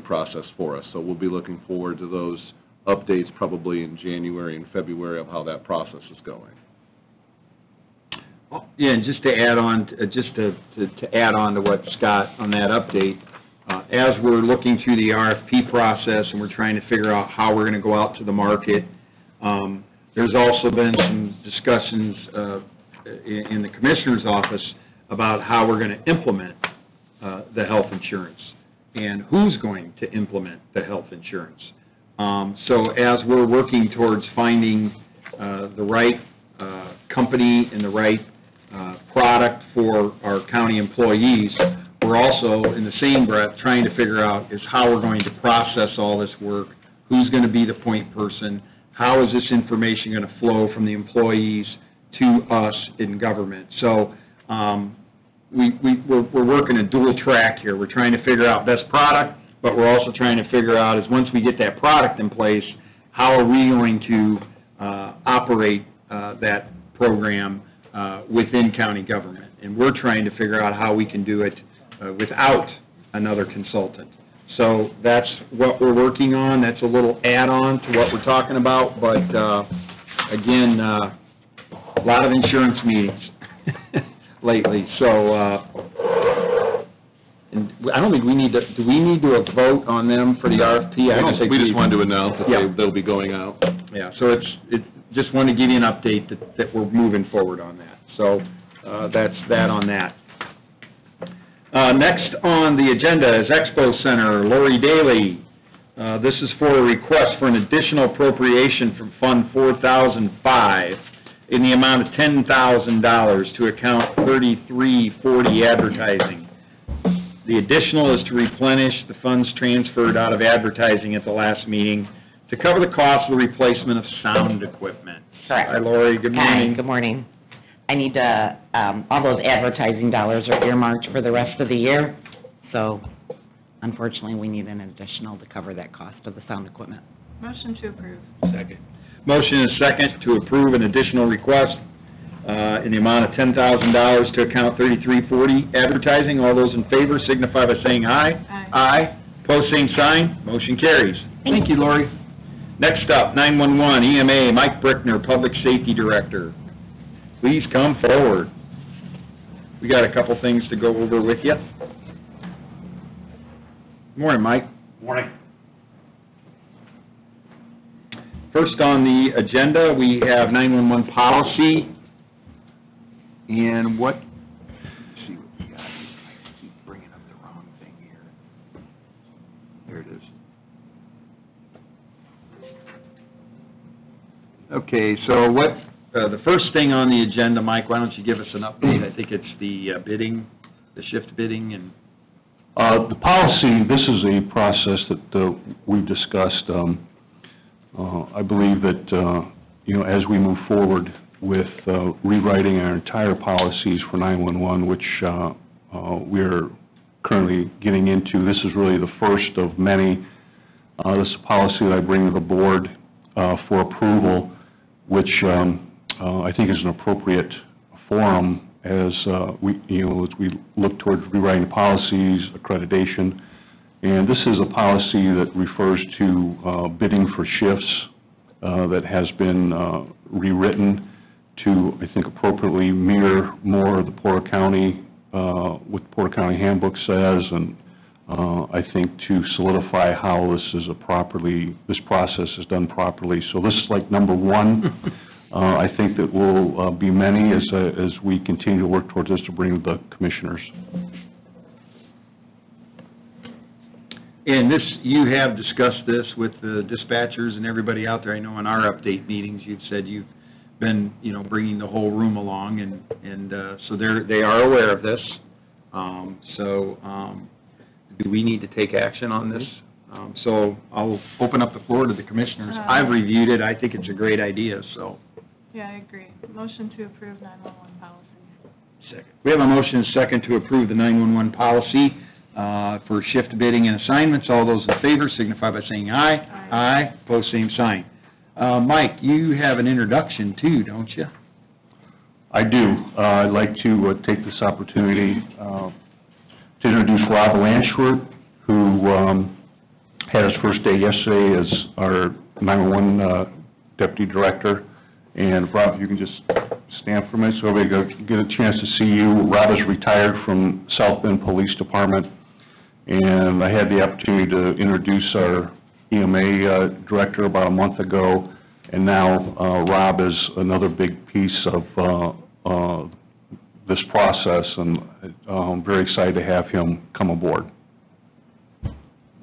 process for us. So we'll be looking forward to those updates probably in January and February of how that process is going. Yeah, and just to add on, to add on to what Scott, on that update, as we're looking through the RFP process and we're trying to figure out how we're going to go out to the market, there's also been some discussions in the Commissioner's office about how we're going to implement the health insurance and who's going to implement the health insurance. So as we're working towards finding the right company and the right product for our county employees, we're also, in the same breath, trying to figure out is how we're going to process all this work, who's going to be the point person, how is this information going to flow from the employees to us in government. So we're working a dual track here. We're trying to figure out best product, but we're also trying to figure out is once we get that product in place, how are we going to operate that program within county government. And we're trying to figure out how we can do it without another consultant. So that's what we're working on. That's a little add-on to what we're talking about, but again, a lot of insurance meetings lately. So and I don't think we need to, do we need to vote on them for the RFP? I don't think we just wanted to announce that Yeah. they'll be going out. Yeah, so just wanted to give you an update that we're moving forward on that. So that's that on that. Next on the agenda is Expo Center, Lori Daly. This is for a request for an additional appropriation from Fund 4005 in the amount of $10,000 to account 3340 advertising. The additional is to replenish the funds transferred out of advertising at the last meeting to cover the cost of the replacement of sound equipment. Correct. Hi, Lori, good morning. Hi, good morning. I need to, all those advertising dollars are earmarked for the rest of the year, so unfortunately, we need an additional to cover that cost of the sound equipment. Motion to approve. Second. Motion is second to approve an additional request in the amount of $10,000 to account 3340 advertising. All those in favor signify by saying aye. Aye. Aye. Pose same sign. Motion carries. Thank you, Lori. Next up, 911 EMA, Mike Brickner, Public Safety Director. Please come forward. We got a couple things to go over with you. Good morning, Mike. Morning. First on the agenda, we have 911 policy. And let's see what we got. I keep bringing up the wrong thing here. There it is. Okay, so what, the first thing on the agenda, Mike, why don't you give us an update? I think it's the bidding, the shift bidding and... The policy, this is a process that we've discussed. I believe that, as we move forward with rewriting our entire policies for 911, which we're currently getting into, this is really the first of many. This is a policy that I bring to the board for approval, which I think is an appropriate forum as we look towards rewriting policies, accreditation. And this is a policy that refers to bidding for shifts that has been rewritten to, I think, appropriately mirror more of the Porter County, what the Porter County Handbook says, and I think to solidify how this process is done properly. So this is like number one I think that will be many as we continue to work towards this to bring the commissioners. And this, you have discussed this with the dispatchers and everybody out there. I know in our update meetings, you've said you've been, bringing the whole room along, and so they are aware of this. Do we need to take action on this? So I'll open up the floor to the commissioners. I've reviewed it. I think it's a great idea, so. Yeah, I agree. Motion to approve 911 policy. Second. We have a motion and a second to approve the 911 policy for shift bidding and assignments. All those in favor signify by saying aye. Aye. Pose same sign. Mike, you have an introduction too, don't you? I do. I'd like to take this opportunity to introduce Rob Lanchford, who had his first day yesterday as our 911 Deputy Director. And Rob, if you can just stand for a minute so everybody get a chance to see you. Rob is retired from South Bend Police Department, and I had the opportunity to introduce our EMA Director about a month ago, and now Rob is another big piece of this process, and I'm very excited to have him come aboard.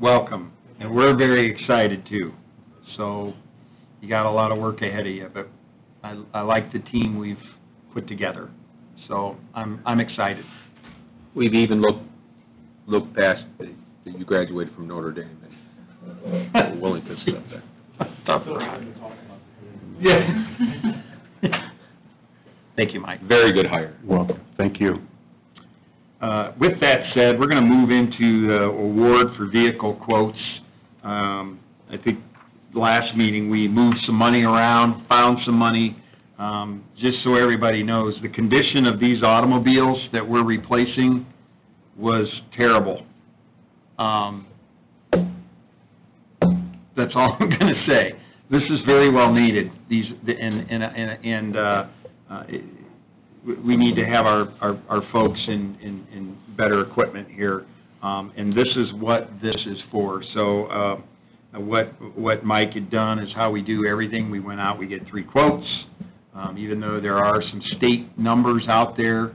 Welcome, and we're very excited too. So you got a lot of work ahead of you, but I like the team we've put together, so I'm excited. We've even looked past that you graduated from Notre Dame, and we're willing to accept that. Yeah. Thank you, Mike. Very good hire. Welcome. Thank you. With that said, we're going to move into the award for vehicle quotes. I think last meeting, we moved some money around, found some money. Just so everybody knows, the condition of these automobiles that we're replacing was terrible. That's all I'm going to say. This is very well needed. We need to have our folks in better equipment here, and this is what this is for. So what Mike had done is how we do everything. We went out, we get 3 quotes. Even though there are some state numbers out there,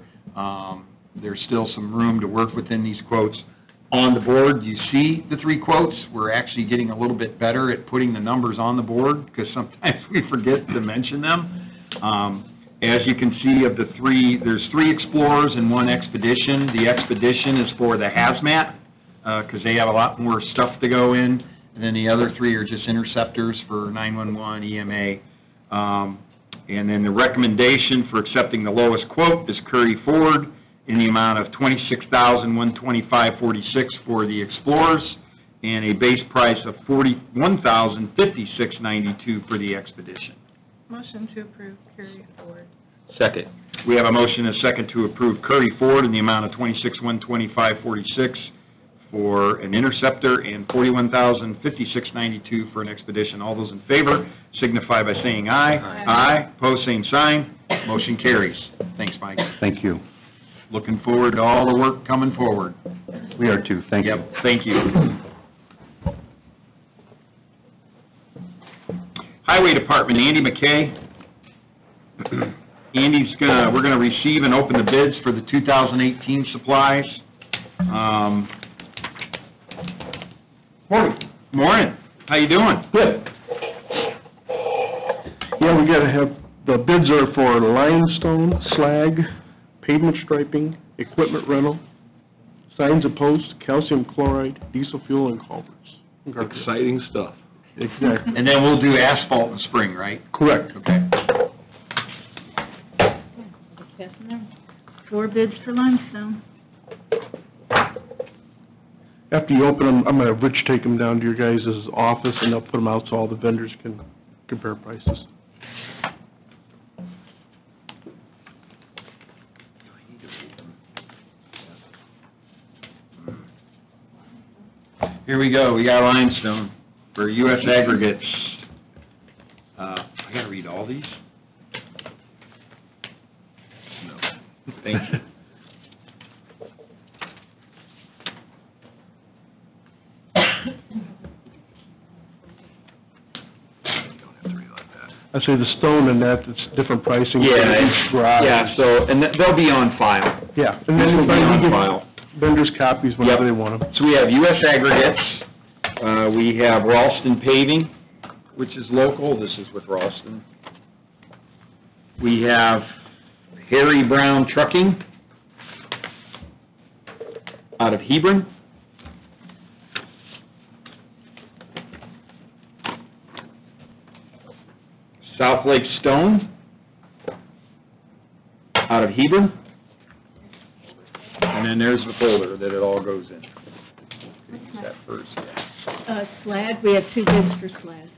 there's still some room to work within these quotes. On the board, you see the 3 quotes. We're actually getting a little bit better at putting the numbers on the board because sometimes we forget to mention them. As you can see, of the 3, there's 3 Explorers and 1 Expedition. The Expedition is for the hazmat because they have a lot more stuff to go in, and then the other 3 are just interceptors for 911, EMA. And then the recommendation for accepting the lowest quote is Curry Ford in the amount of $26,125.46 for the Explorers and a base price of $41,056.92 for the Expedition. Motion to approve Curry Ford. Second. We have a motion and a second to approve Curry Ford in the amount of $26,125.46 for an Interceptor and $41,056.92 for an Expedition. All those in favor signify by saying aye. Aye. Pose same sign. Motion carries. Thanks, Mike. Thank you. Looking forward to all the work coming forward. We are too. Thank you. Yep, thank you. Highway Department, Andy McKay. We're gonna receive and open the bids for the 2018 supplies. Morning. How you doing? Good. Yeah, we gotta have, the bids are for limestone, slag, pavement striping, equipment rental, signs of posts, calcium chloride, diesel fuel, and culverts. Exciting stuff. Exactly. And then we'll do asphalt in spring, right? Correct. Okay. 4 bids for limestone. After you open them, I'm gonna have Rich take them down to your guys' office, and they'll put them out so all the vendors can compare prices. Here we go. We got limestone for U.S. Aggregates. I got to read all these? No. Thank you. I'd say the stone and that, it's different pricing. for Yeah, each garage. yeah, so, and they'll be on file. Yeah. This will be on file. Vendors copies whenever they want them. So we have U.S. Aggregates, we have Ralston Paving, which is local, this is with Ralston. We have Harry Brown Trucking out of Hebron. South Lake Stone out of Hebron. And then there's the folder that it all goes in. That first, yeah. Slag, we have 2 bids for slag.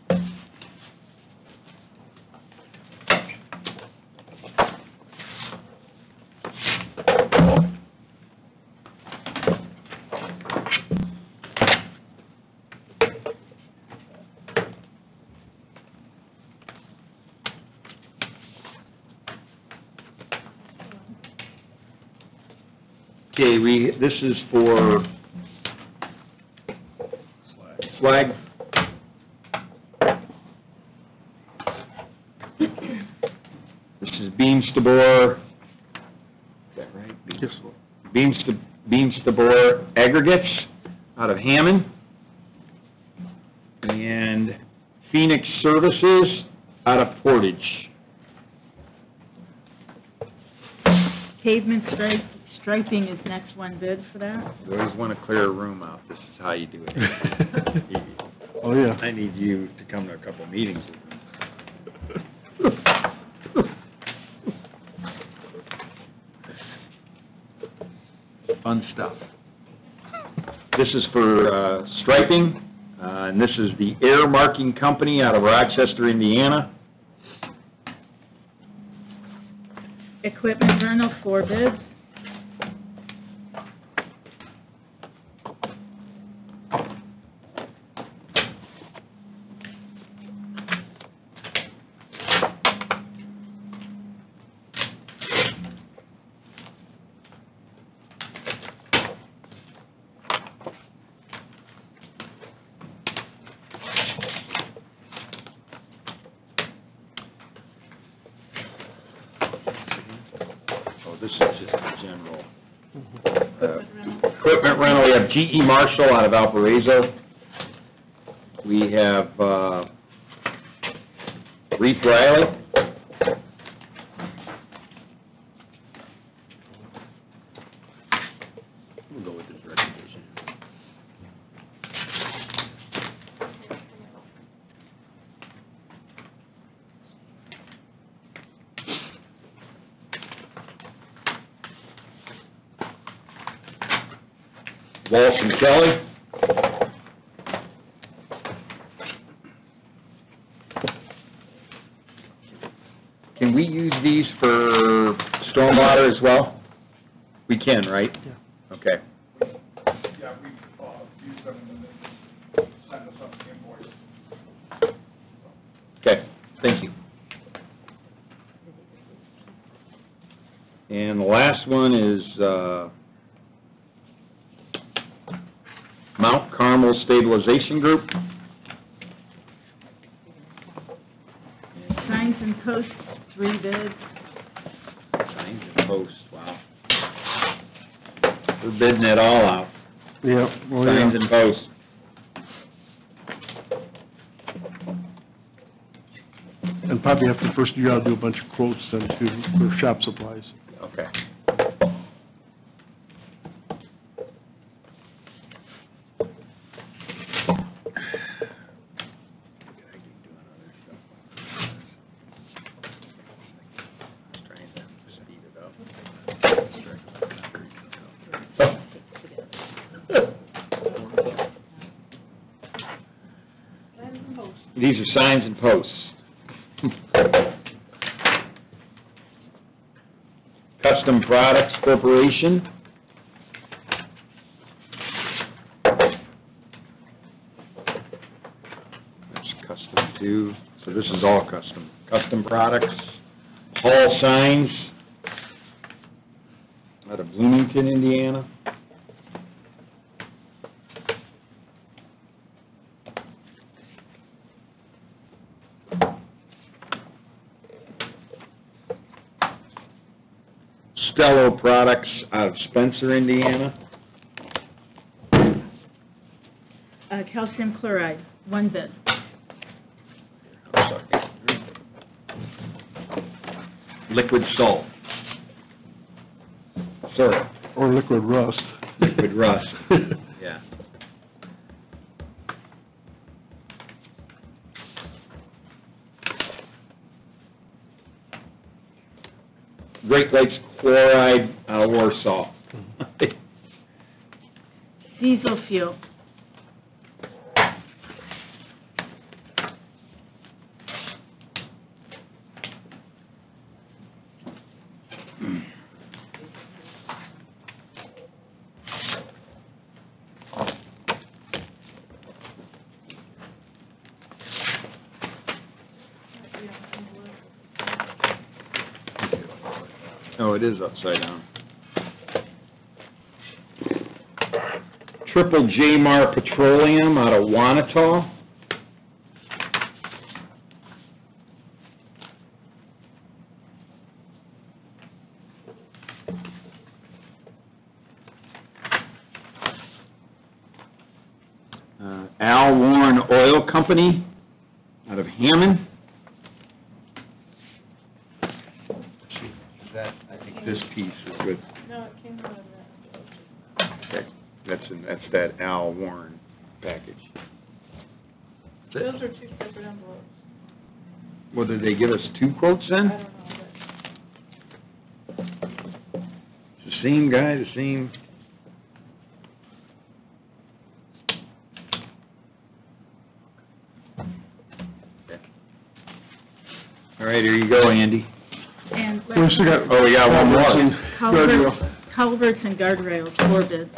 Okay, this is for slag. This is beams to bore, is that right? Beams to bore aggregates out of Hammond. And Phoenix Services out of Portage. Pavement striping is next one bid for that. You always want to clear a room out, this is how you do it. Oh, yeah. I need you to come to a couple meetings with me. Fun stuff. This is for striping, and this is the Air Marking Company out of Rochester, Indiana. Equipment rental, 4 bids. This is just the general. Equipment rental, we have G.E. Marshall out of Valparaiso. We have Reef Riley. We'll go with this recommendation. Walsh and Kelly. Can we use these for stormwater as well? We can, right? Yeah. Okay. Yeah, we use them and then send us up the invoice. Okay, thank you. And the last one is Mount Carmel Stabilization Group. Signs and posts, 3 bids. Signs and posts, wow. We're bidding it all out. Yeah. Well, Signs and posts. And probably after the first year, I'll do a bunch of quotes then too, for shop supplies. Okay. These are signs and posts. Custom Products Corporation. That's custom too, so this is all custom. Custom Products, Hall Signs, out of Bloomington, Indiana. Costello Products out of Spencer, Indiana. Calcium chloride, one bid. Liquid salt. Syrup. Or liquid rust. Liquid rust. Yeah. Great Lakes Chloride out of Warsaw. Diesel fuel. Oh, it is upside down. Triple J Mar Petroleum out of Wanata. Al Warren Oil Company out of Hammond. I think this piece is with, No, it came out of that. that's that Al Warren package. Those are two separate envelopes. Well, did they give us two quotes I then? don't know, It's the same guy, the same... All right, here you go, Andy. And We still got... Oh, we got one more. culverts and guardrails, four bids.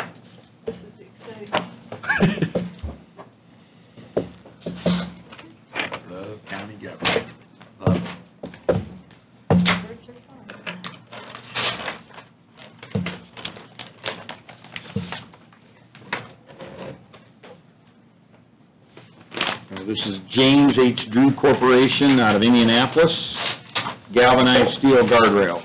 this is exciting. Love county government. Birds are fun. This is James H. Drew Corporation out of Indianapolis, galvanized steel guardrail.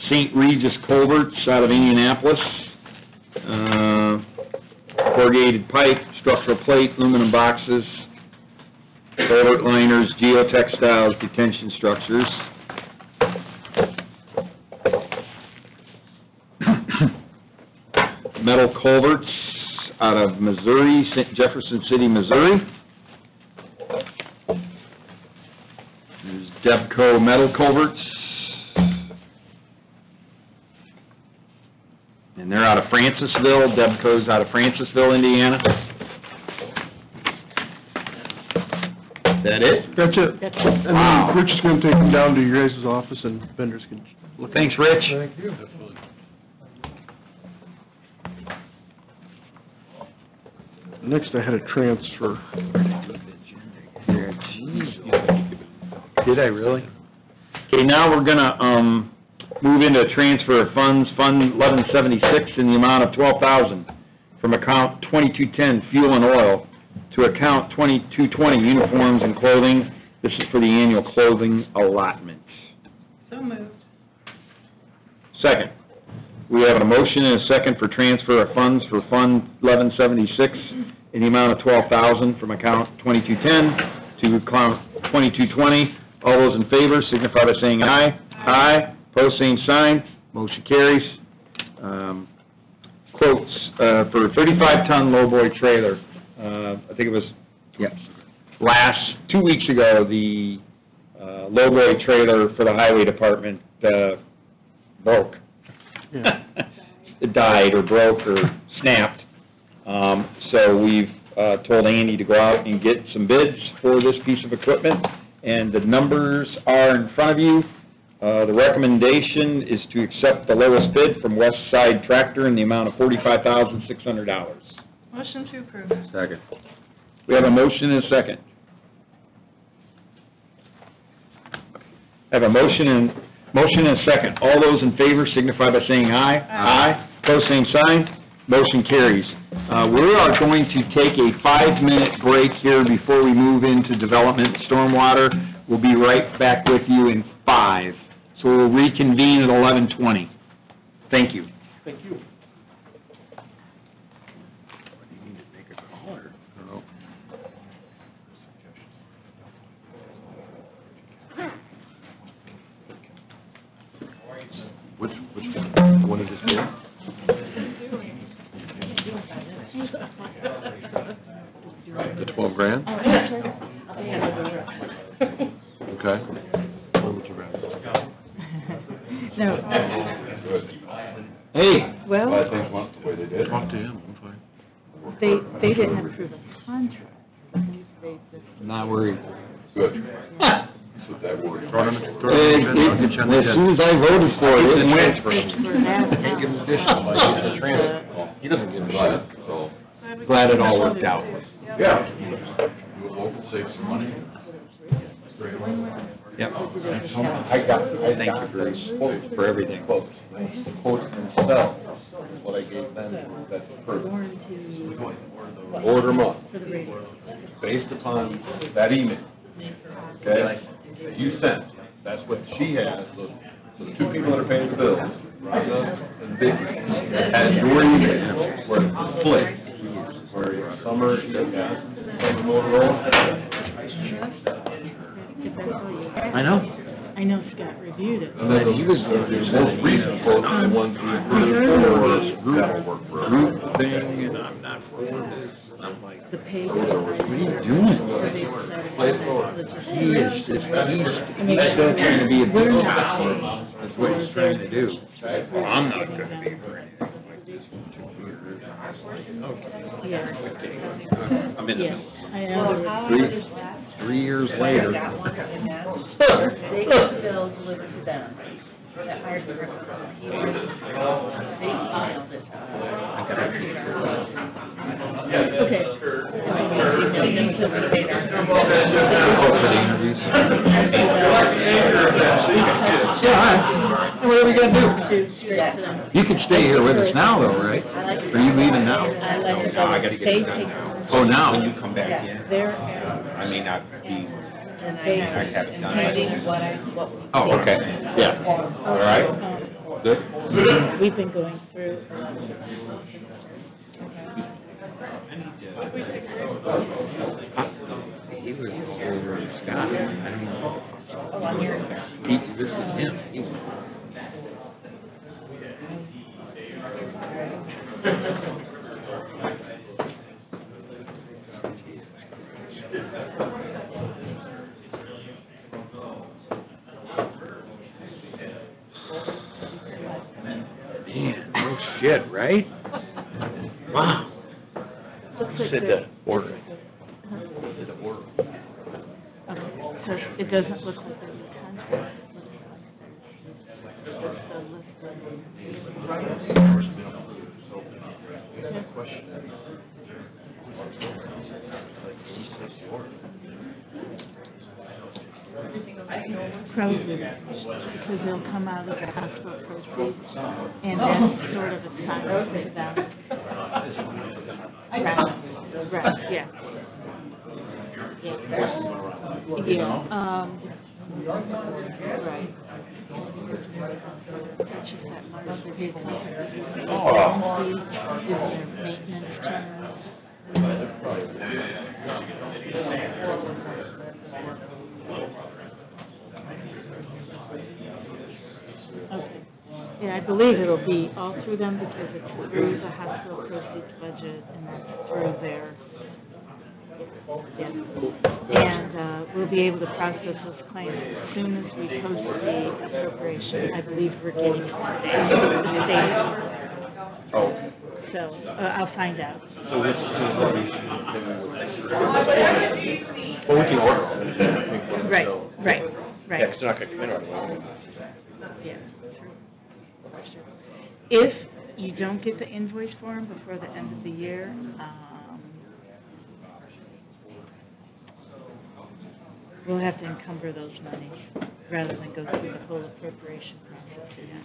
St. Regis Culverts out of Indianapolis, corrugated pipe, structural plate, aluminum boxes, culvert liners, geotextiles, detention structures. Metal culverts out of Missouri, Jefferson City, Missouri. There's Debco Metal Culverts. And they're out of Francisville. Debco's out of Francisville, Indiana. Is that it? That's it. That's And Wow. then Rich is going to take them down to your guys' office and vendors can look. Thanks, Rich. Thank you. Next, I had a transfer. Did I really? Okay, now we're gonna, move into transfer of funds, Fund 1176, in the amount of $12,000 from account 2210, fuel and oil, to account 2220, uniforms and clothing. This is for the annual clothing allotment. So moved. Second, we have a motion and a second for transfer of funds for Fund 1176 in the amount of $12,000 from account 2210 to account 2220. All those in favor signify by saying aye. Aye. Pose same sign. Motion carries. Quotes for 35-ton lowboy trailer. I think it was, last, 2 weeks ago, the lowboy trailer for the highway department broke. Yeah. It died or broke or snapped. So we've told Andy to go out and get some bids for this piece of equipment, and the numbers are in front of you. The recommendation is to accept the lowest bid from West Side Tractor in the amount of $45,600. Motion to approve. Second. We have a motion and a second. I have a motion and a second. All those in favor signify by saying aye. Aye. Pose same sign. Motion carries. We are going to take a 5-minute break here before we move into development and stormwater. We'll be right back with you in 5. So we'll reconvene at 11:20. Thank you. Thank you. Which one is this for? The 12 grand? Okay. What would you rather? No, Hey. well, Talk to him, I'm fine. they didn't approve a contract. Not worried. Good. As That word. soon as I voted for it, it went. He doesn't give a shit, so. Glad it all worked out. Yeah. Do it local, save some money. Yep. I thank you for these quotes, for everything. Quotes themselves, is what I gave them, that's per order them up, based upon that email, okay, that you sent. That's what she has, so the two people that are paying the bills, Rhonda and Vicki, has your email, where it's split, where Summer, Summer Motorola. I know. I know Scott reviewed it. And then the most recent quote, the ones we approved for that'll work for us. Group thing, and I'm not for this, and I'm like, The page. What are you doing? play it forward. He is just, he's still trying to be a big We're shot. not paying. That's what he's trying to do. Well, I'm not gonna be for anything like this for 2 years. Yeah. I'm in the Yeah, middle. I know. 3 years later. They get the bill delivered to them. That fire department, they filed it. Okay. Yeah, what are we gonna do? You can stay here with us now, though, right? Are you leaving now? I let it No, I gotta go. get They it done take. now. Oh, now? When you come back in, Their, I may not be, And I have it done. writing what we. Oh, okay, yeah, all right, good. we've been going through. He was over in Scotland, I don't know. Oh, I'm here. This is him. He was- Man, no shit, right? Wow. Looks like Said they're- that order. Okay, so it doesn't look like there's a contract. Probably, because they'll come out of the hospital proceeds, and then sort of assign it to them. Right, yeah. Yeah, right. That's just that March, they did something. Is their maintenance terms. Okay. Yeah, I believe it'll be all through them because it's through the hospital proceeds budget and that's through their, yeah. And, we'll be able to process those claims as soon as we post the appropriation. I believe we're getting the state. Oh. So, I'll find out. So which is well, we can order them. Right, right, Yeah, right. 'cause they're not gonna come in right away. Yeah. If you don't get the invoice for them before the end of the year, we'll have to encumber those monies rather than go through the whole appropriation process again.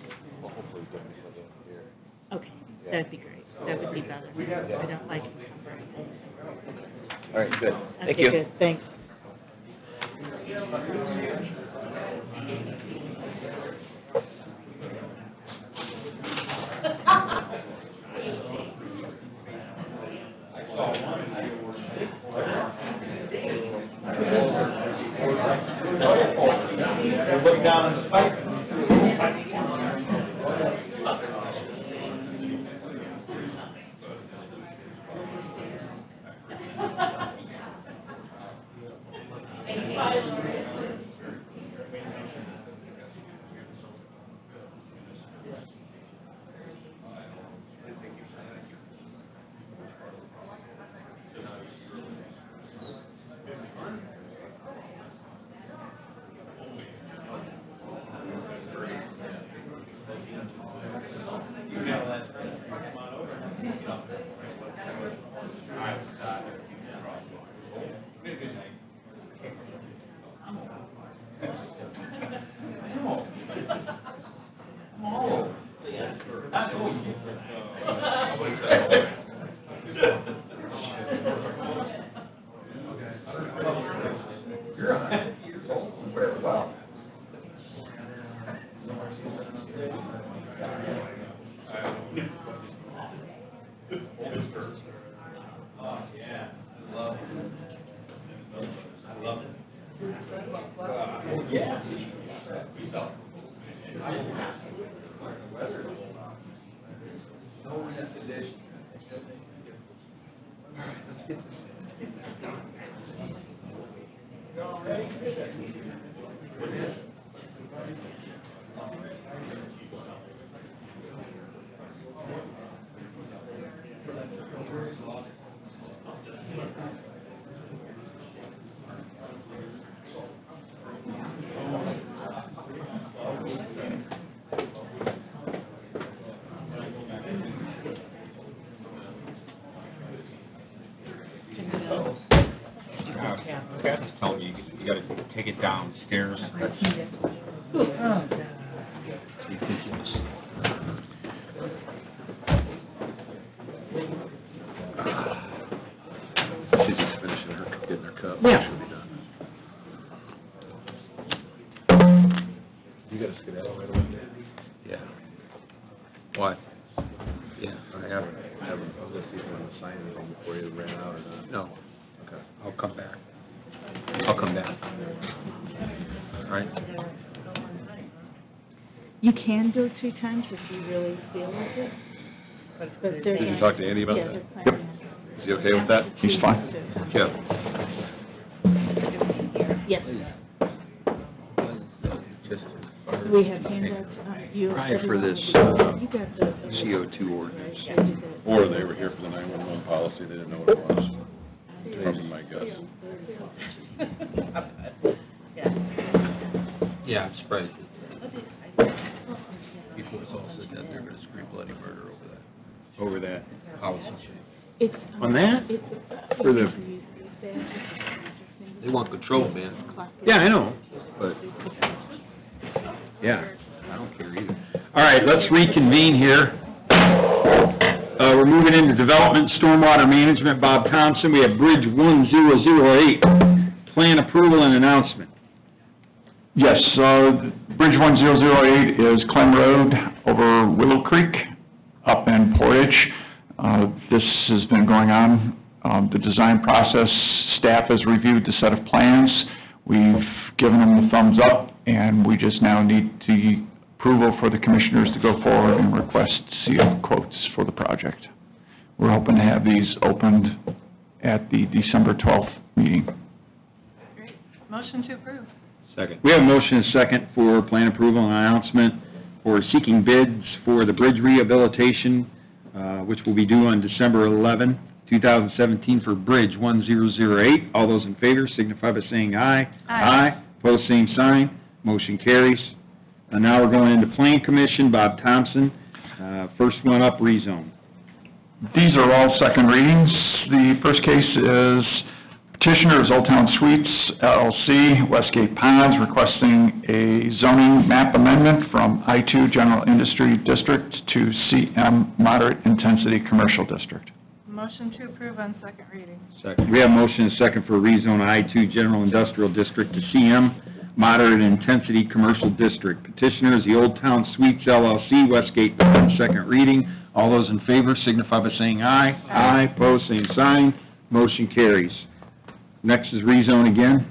Okay, that'd be great. That would be better. I don't like encumbering. All right, good. Thank Okay, you. good, thanks. You gotta take it downstairs. She's just finishing getting her cup. Yeah. She'll be done. You got to skedaddle right away? Yeah. Why? Yeah, I haven't. I was going to see if you want to sign anything before you ran out or not. No. Okay. I'll come back. I'll come back. All right. You can do it 3 times if you really feel like it. But they're Did you talk to Andy about yeah, that? they're Yep. planning Is he okay with that? He's fine. Jeff? it. Yes. We have handouts, you. Right, for this, You got the. CO2 ordinance. Yeah, you did. Or they were here for the 911 policy, they didn't know what it was. From my guess. Yeah, I'm surprised. Before it's all said and done, they're gonna scream bloody murder over that policy. It's. On that? It's. For the- They want control, man. Yeah, I know, but, yeah, I don't care either. All right, let's reconvene here. We're moving into development, stormwater management. Bob Thompson, we have Bridge 1008, plan approval and announcement. Yes, Bridge 1008 is Clem Road over Willow Creek up in Portage. This has been going on, the design process. Staff has reviewed the set of plans. We've given them the thumbs up, and we just now need the approval for the commissioners to go forward and request CO quotes for the project. We're hoping to have these opened at the December 12th meeting. Great. Motion to approve. Second. We have a motion and a second for plan approval and announcement for seeking bids for the bridge rehabilitation, which will be due on December 11, 2017 for Bridge 1008. All those in favor signify by saying aye. Aye. Pose same sign. Motion carries. And now we're going into Plan Commission. Bob Thompson, first one up, rezone. These are all second readings. The first case is petitioner is Old Town Suites LLC, Westgate Ponds, requesting a zoning map amendment from I-2 General Industry District to CM Moderate Intensity Commercial District. Motion to approve on second reading. Second. We have a motion and a second for rezone I-2 General Industrial District to CM Moderate Intensity Commercial District. Petitioner is the Old Town Suites LLC, Westgate Ponds, second reading. All those in favor signify by saying aye. Aye. Pose same sign. Motion carries. Next is rezone again.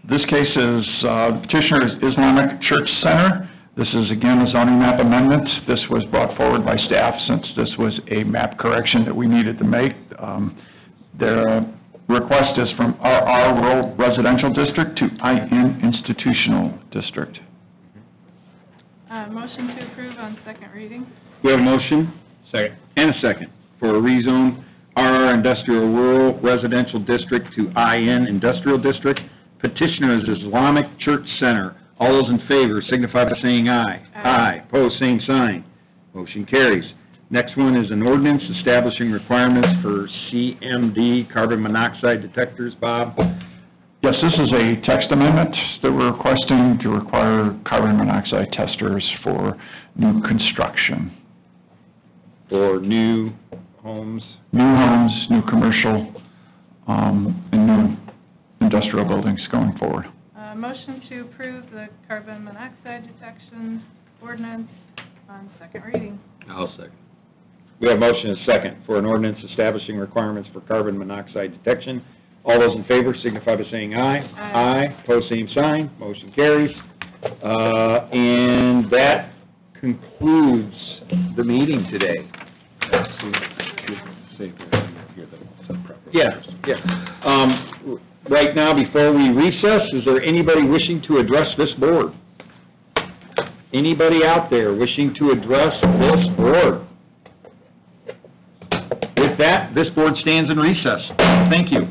This case is petitioner is Islamic Church Center. This is again a zoning map amendment. This was brought forward by staff since this was a map correction that we needed to make. Their request is from RR Rural Residential District to IN Institutional District. Motion to approve on second reading. We have a motion? Second. And a second for a rezone RR Industrial Rural Residential District to IN Industrial District. Petitioner is Islamic Church Center. All those in favor signify by saying aye. Aye. Pose same sign. Motion carries. Next one is an ordinance establishing requirements for CMD carbon monoxide detectors. Bob? Yes, this is a text amendment that we're requesting to require carbon monoxide testers for new construction. For new homes? New homes, new commercial, and new industrial buildings going forward. Motion to approve the carbon monoxide detection ordinance on second reading. I'll second. We have a motion and a second for an ordinance establishing requirements for carbon monoxide detection. All those in favor signify by saying aye. Aye. Pose same sign. Motion carries. And that concludes the meeting today. Yeah. Right now, before we recess, is there anybody wishing to address this board? Anybody out there wishing to address this board? With that, this board stands in recess. Thank you.